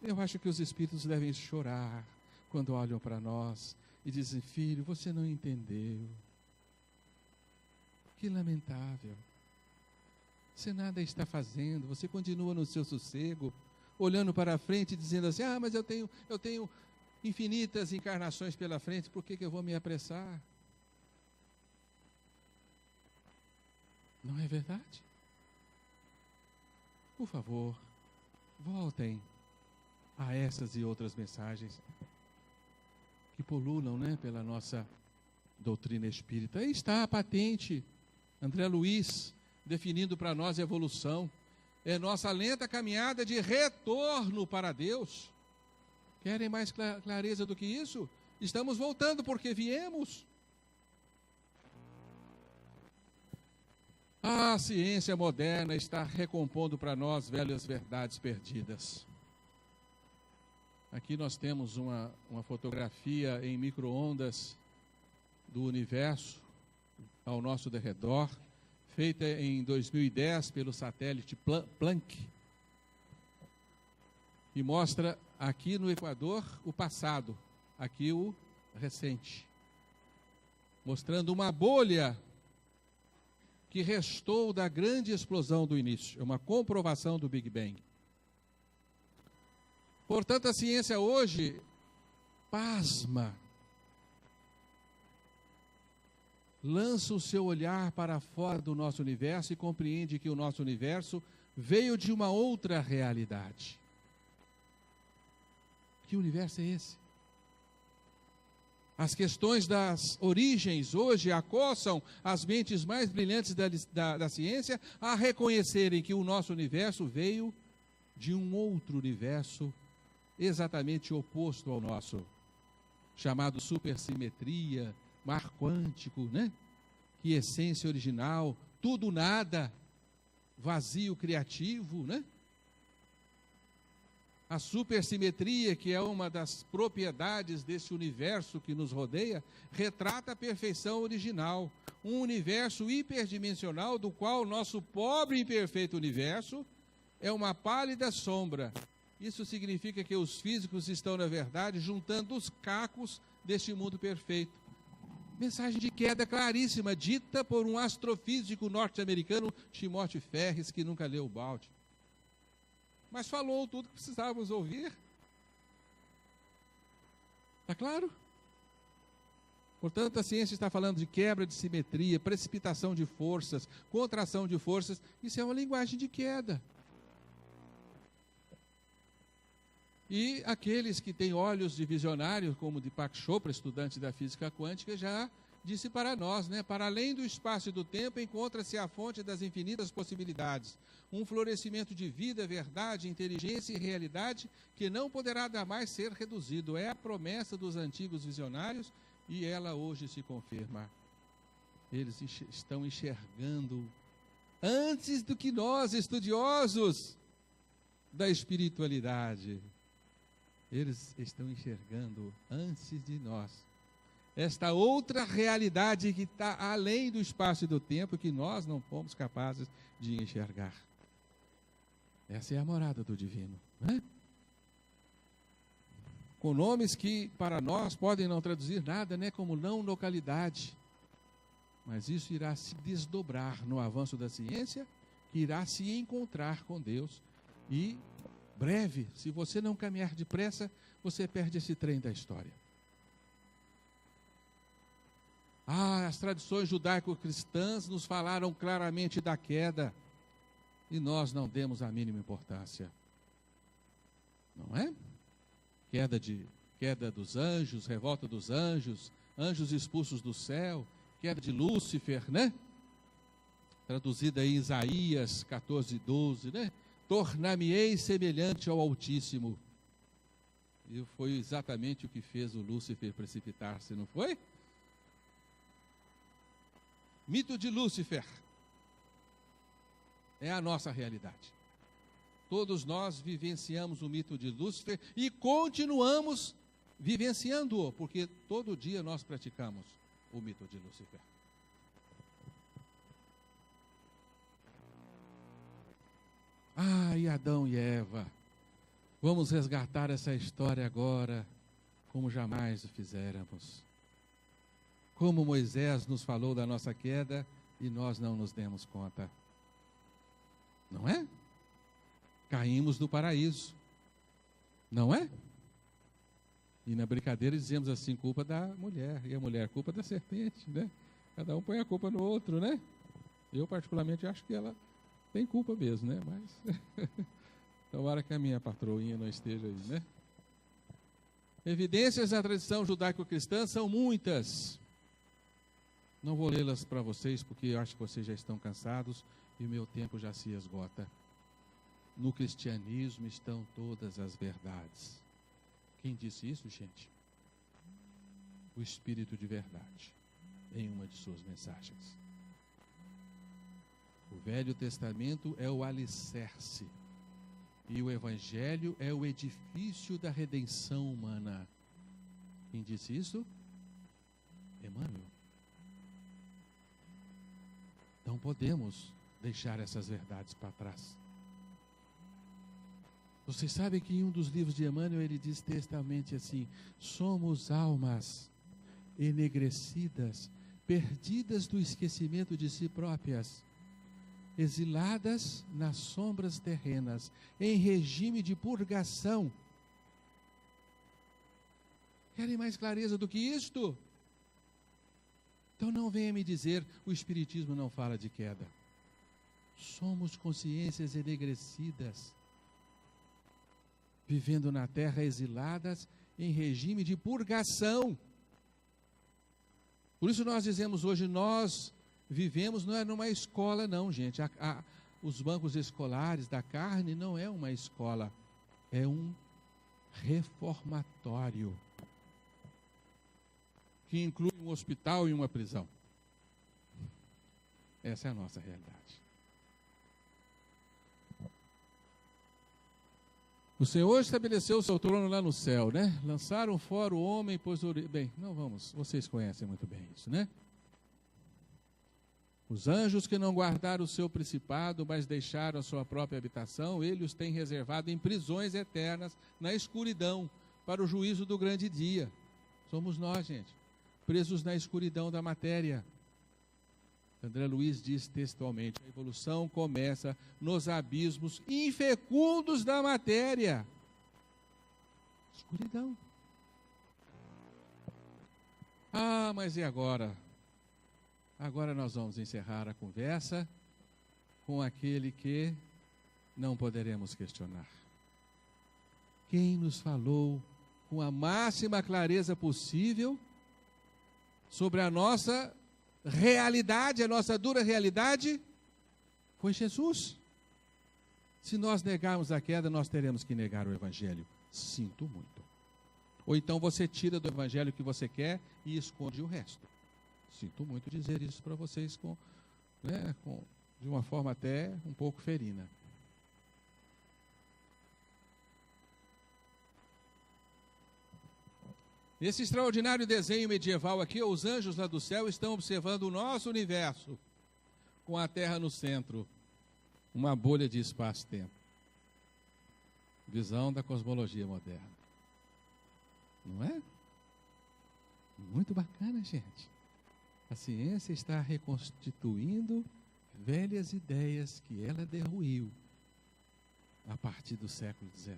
Eu acho que os espíritos devem chorar quando olham para nós e dizem, filho, você não entendeu. Que lamentável. Você nada está fazendo, você continua no seu sossego, olhando para a frente e dizendo assim, mas eu tenho infinitas encarnações pela frente, por que eu vou me apressar? Não é verdade? Por favor, voltem a essas e outras mensagens que pululam, né, pela nossa doutrina espírita. Aí está a patente, André Luiz, definindo para nós a evolução. É nossa lenta caminhada de retorno para Deus. Querem mais clareza do que isso? Estamos voltando porque viemos. A ciência moderna está recompondo para nós velhas verdades perdidas. Aqui nós temos uma fotografia em micro-ondas do universo ao nosso derredor, feita em 2010 pelo satélite Planck, e mostra aqui no Equador o passado, aqui o recente, mostrando uma bolha que restou da grande explosão do início. É uma comprovação do Big Bang. Portanto, a ciência hoje pasma, lança o seu olhar para fora do nosso universo e compreende que o nosso universo veio de uma outra realidade. Que universo é esse? As questões das origens hoje acossam as mentes mais brilhantes da ciência a reconhecerem que o nosso universo veio de um outro universo exatamente oposto ao nosso, chamado supersimetria, mar quântico, né? Que essência original, tudo nada, vazio criativo, né? A supersimetria, que é uma das propriedades desse universo que nos rodeia, retrata a perfeição original, um universo hiperdimensional do qual o nosso pobre e imperfeito universo é uma pálida sombra. Isso significa que os físicos estão, na verdade, juntando os cacos deste mundo perfeito. Mensagem de queda claríssima, dita por um astrofísico norte-americano, Timothy Ferris, que nunca leu o balde. Mas falou tudo que precisávamos ouvir. Está claro? Portanto, a ciência está falando de quebra de simetria, precipitação de forças, contração de forças. Isso é uma linguagem de queda. E aqueles que têm olhos de visionário, como Deepak Chopra, estudante da física quântica, já disse para nós, né? Para além do espaço e do tempo, encontra-se a fonte das infinitas possibilidades. Um florescimento de vida, verdade, inteligência e realidade que não poderá jamais ser reduzido. É a promessa dos antigos visionários e ela hoje se confirma. Eles estão enxergando antes do que nós, estudiosos da espiritualidade. Eles estão enxergando antes de nós esta outra realidade que está além do espaço e do tempo, que nós não fomos capazes de enxergar. Essa é a morada do divino, né? Com nomes que para nós podem não traduzir nada, né? Como não localidade. Mas isso irá se desdobrar no avanço da ciência, que irá se encontrar com Deus. E breve, se você não caminhar depressa, você perde esse trem da história. As tradições judaico-cristãs nos falaram claramente da queda e nós não demos a mínima importância. Não é? Queda dos anjos, revolta dos anjos, anjos expulsos do céu, queda de Lúcifer, né? Traduzida em Isaías 14:12, né? Tornar-me-ei semelhante ao Altíssimo. E foi exatamente o que fez o Lúcifer precipitar-se, não foi? Mito de Lúcifer é a nossa realidade. Todos nós vivenciamos o mito de Lúcifer e continuamos vivenciando-o, porque todo dia nós praticamos o mito de Lúcifer. E Adão e Eva, vamos resgatar essa história agora, como jamais o fizéramos. Como Moisés nos falou da nossa queda e nós não nos demos conta. Não é? Caímos do paraíso. Não é? E na brincadeira dizemos assim, culpa da mulher. E a mulher, culpa da serpente, né? Cada um põe a culpa no outro, né? Eu, particularmente, acho que ela tem culpa mesmo, né? Mas tomara que a minha patroinha não esteja aí, né? Evidências da tradição judaico-cristã são muitas. Não vou lê-las para vocês, porque eu acho que vocês já estão cansados e o meu tempo já se esgota. No cristianismo estão todas as verdades. Quem disse isso, gente? O Espírito de verdade, em uma de suas mensagens. O Velho Testamento é o alicerce e o Evangelho é o edifício da redenção humana. Quem disse isso? Emmanuel. Não podemos deixar essas verdades para trás. Vocês sabem que em um dos livros de Emmanuel ele diz textualmente assim: somos almas enegrecidas, perdidas do esquecimento de si próprias, exiladas nas sombras terrenas, em regime de purgação. Querem mais clareza do que isto? Então não venha me dizer, o Espiritismo não fala de queda. Somos consciências enegrecidas, vivendo na terra exiladas em regime de purgação. Por isso nós dizemos hoje, nós vivemos, não é numa escola não, gente. Os bancos escolares da carne não é uma escola, é um reformatório, que inclui um hospital e uma prisão. Essa é a nossa realidade. O Senhor estabeleceu o seu trono lá no céu, né? Lançaram fora o homem, pois... Bem, não vamos, vocês conhecem muito bem isso, né? Os anjos que não guardaram o seu principado, mas deixaram a sua própria habitação, ele os tem reservado em prisões eternas, na escuridão, para o juízo do grande dia. Somos nós, gente, presos na escuridão da matéria. André Luiz diz textualmente, a evolução começa nos abismos infecundos da matéria. Escuridão. Ah, mas e agora? Agora nós vamos encerrar a conversa com aquele que não poderemos questionar. Quem nos falou com a máxima clareza possível sobre a nossa realidade, a nossa dura realidade, foi Jesus. Se nós negarmos a queda, nós teremos que negar o Evangelho. Sinto muito. Ou então você tira do Evangelho o que você quer e esconde o resto. Sinto muito dizer isso para vocês de uma forma até um pouco ferina. Nesse extraordinário desenho medieval aqui, os anjos lá do céu estão observando o nosso universo, com a Terra no centro, uma bolha de espaço-tempo. Visão da cosmologia moderna. Não é? Muito bacana, gente. A ciência está reconstituindo velhas ideias que ela derruiu a partir do século XVII.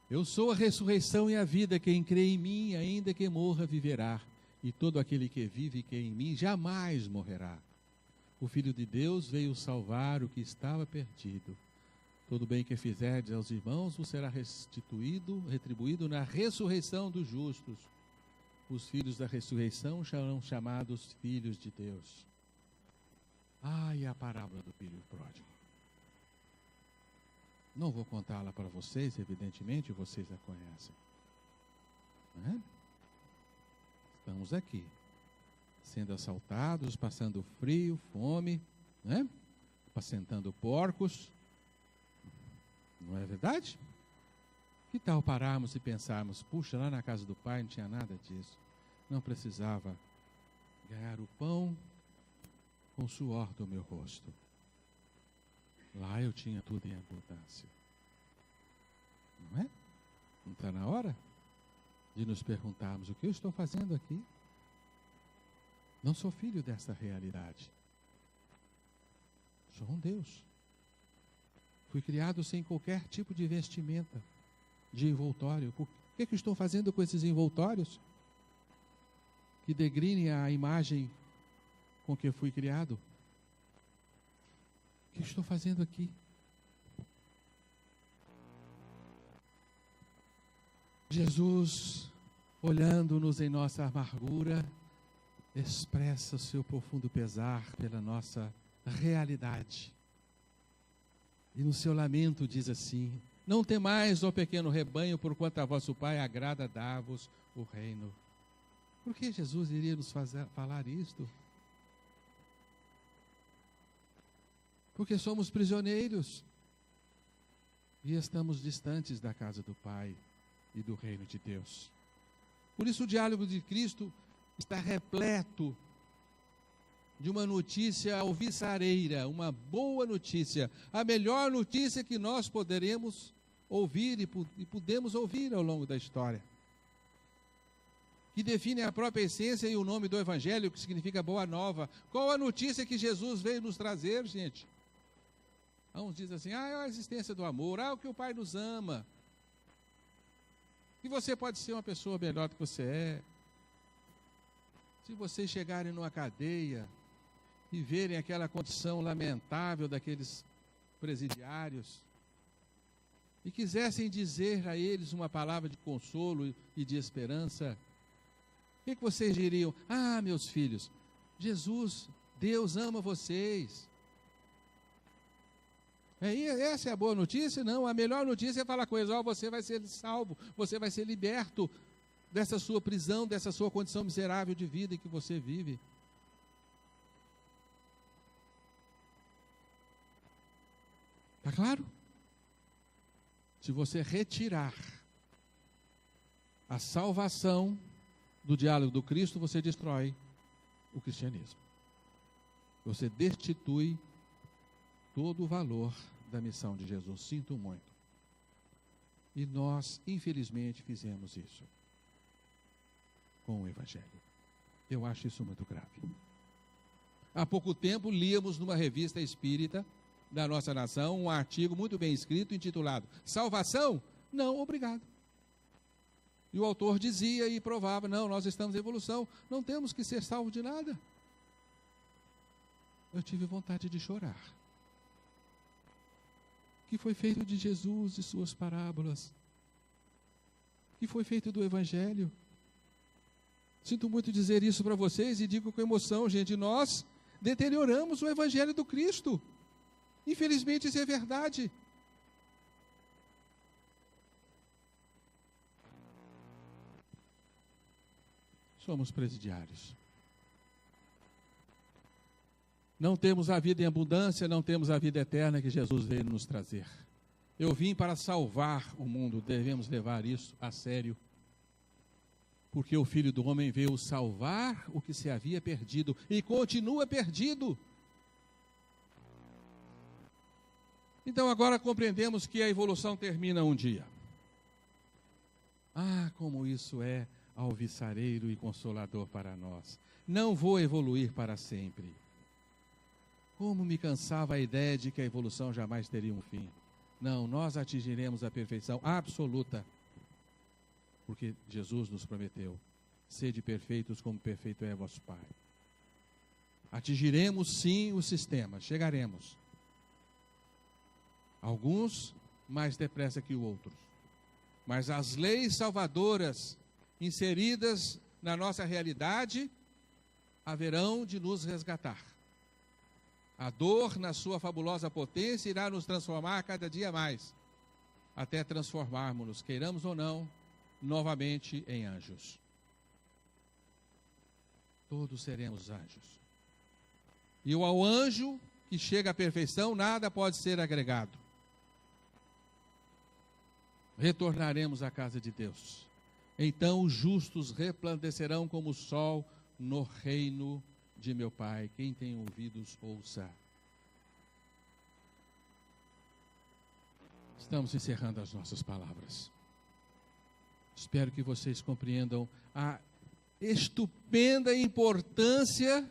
Eu sou a ressurreição e a vida, quem crê em mim, ainda que morra, viverá. E todo aquele que vive e crê em mim, jamais morrerá. O Filho de Deus veio salvar o que estava perdido. Todo bem que fizerdes aos irmãos vos será retribuído na ressurreição dos justos. Os filhos da ressurreição serão chamados filhos de Deus. E a parábola do filho pródigo. Não vou contá-la para vocês, evidentemente, vocês a conhecem. Não é? Estamos aqui, sendo assaltados, passando frio, fome, né? Apacentando porcos. Não é verdade? Que tal pararmos e pensarmos, puxa, lá na casa do Pai não tinha nada disso. Não precisava ganhar o pão com o suor do meu rosto. Lá eu tinha tudo em abundância. Não é? Não está na hora de nos perguntarmos o que eu estou fazendo aqui? Não sou filho dessa realidade. Sou um Deus. Fui criado sem qualquer tipo de vestimenta, de envoltório. O que eu estou fazendo com esses envoltórios? que degrine a imagem com que fui criado. O que estou fazendo aqui? Jesus, olhando-nos em nossa amargura, expressa o seu profundo pesar pela nossa realidade. E no seu lamento diz assim: não temais, ó pequeno rebanho, porquanto a vosso Pai agrada dar-vos o reino. Por que Jesus iria nos falar isto? Porque somos prisioneiros e estamos distantes da casa do Pai e do reino de Deus. Por isso o diálogo de Cristo está repleto de uma notícia alvissareira, uma boa notícia, a melhor notícia que nós poderemos ouvir e podemos ouvir ao longo da história, que define a própria essência e o nome do Evangelho, que significa boa nova. Qual a notícia que Jesus veio nos trazer, gente? Uns dizem assim: é a existência do amor, o que o Pai nos ama, que você pode ser uma pessoa melhor do que você é. Se vocês chegarem numa cadeia e verem aquela condição lamentável daqueles presidiários, e quisessem dizer a eles uma palavra de consolo e de esperança, o que vocês diriam? Meus filhos, Jesus, Deus ama vocês. Essa é a boa notícia? Não, a melhor notícia é falar com eles: você vai ser salvo, você vai ser liberto dessa sua prisão, dessa sua condição miserável de vida em que você vive. Está claro? Se você retirar a salvação do diálogo do Cristo, você destrói o cristianismo. Você destitui todo o valor da missão de Jesus. Sinto muito. E nós, infelizmente, fizemos isso com o Evangelho. Eu acho isso muito grave. Há pouco tempo, líamos numa revista espírita da nossa nação um artigo muito bem escrito, intitulado Salvação? Não, obrigado. E o autor dizia e provava: não, nós estamos em evolução, não temos que ser salvos de nada. Eu tive vontade de chorar. O que foi feito de Jesus e suas parábolas? O que foi feito do Evangelho? Sinto muito dizer isso para vocês e digo com emoção, gente: nós deterioramos o Evangelho do Cristo. Infelizmente, isso é verdade. Somos presidiários. Não temos a vida em abundância, não temos a vida eterna que Jesus veio nos trazer. Eu vim para salvar o mundo, devemos levar isso a sério. Porque o Filho do Homem veio salvar o que se havia perdido e continua perdido. Então agora compreendemos que a evolução termina um dia. Como isso é alvissareiro e consolador para nós. Não vou evoluir para sempre. Como me cansava a ideia de que a evolução jamais teria um fim. Não, nós atingiremos a perfeição absoluta. Porque Jesus nos prometeu: sede perfeitos como perfeito é vosso Pai. Atingiremos sim o sistema, chegaremos. Alguns mais depressa que outros. Mas as leis salvadoras inseridas na nossa realidade haverão de nos resgatar. A dor, na sua fabulosa potência, irá nos transformar cada dia mais, até transformarmos-nos, queiramos ou não, novamente em anjos. Todos seremos anjos. E ao anjo que chega à perfeição, nada pode ser agregado. Retornaremos à casa de Deus. Então os justos resplandecerão como o sol no reino de meu Pai. Quem tem ouvidos, ouça. Estamos encerrando as nossas palavras. Espero que vocês compreendam a estupenda importância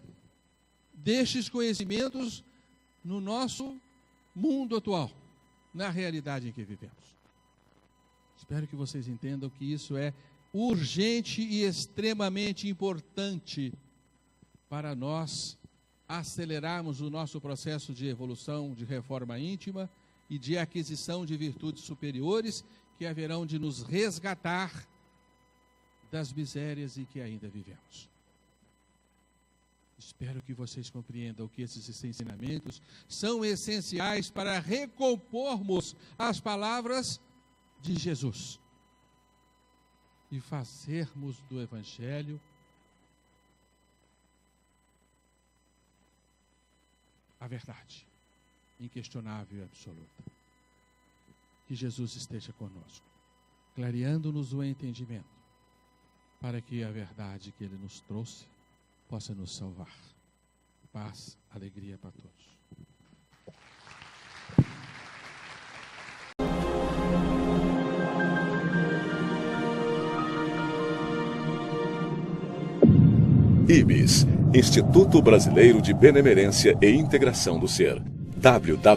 destes conhecimentos no nosso mundo atual, na realidade em que vivemos. Espero que vocês entendam que isso é urgente e extremamente importante para nós acelerarmos o nosso processo de evolução, de reforma íntima e de aquisição de virtudes superiores que haverão de nos resgatar das misérias em que ainda vivemos. Espero que vocês compreendam que esses ensinamentos são essenciais para recompormos as palavras de Jesus e fazermos do Evangelho a verdade inquestionável e absoluta. Que Jesus esteja conosco, clareando-nos o entendimento, para que a verdade que Ele nos trouxe possa nos salvar. Paz, alegria para todos. IBS, Instituto Brasileiro de Benemerência e Integração do Ser. www.ibis.org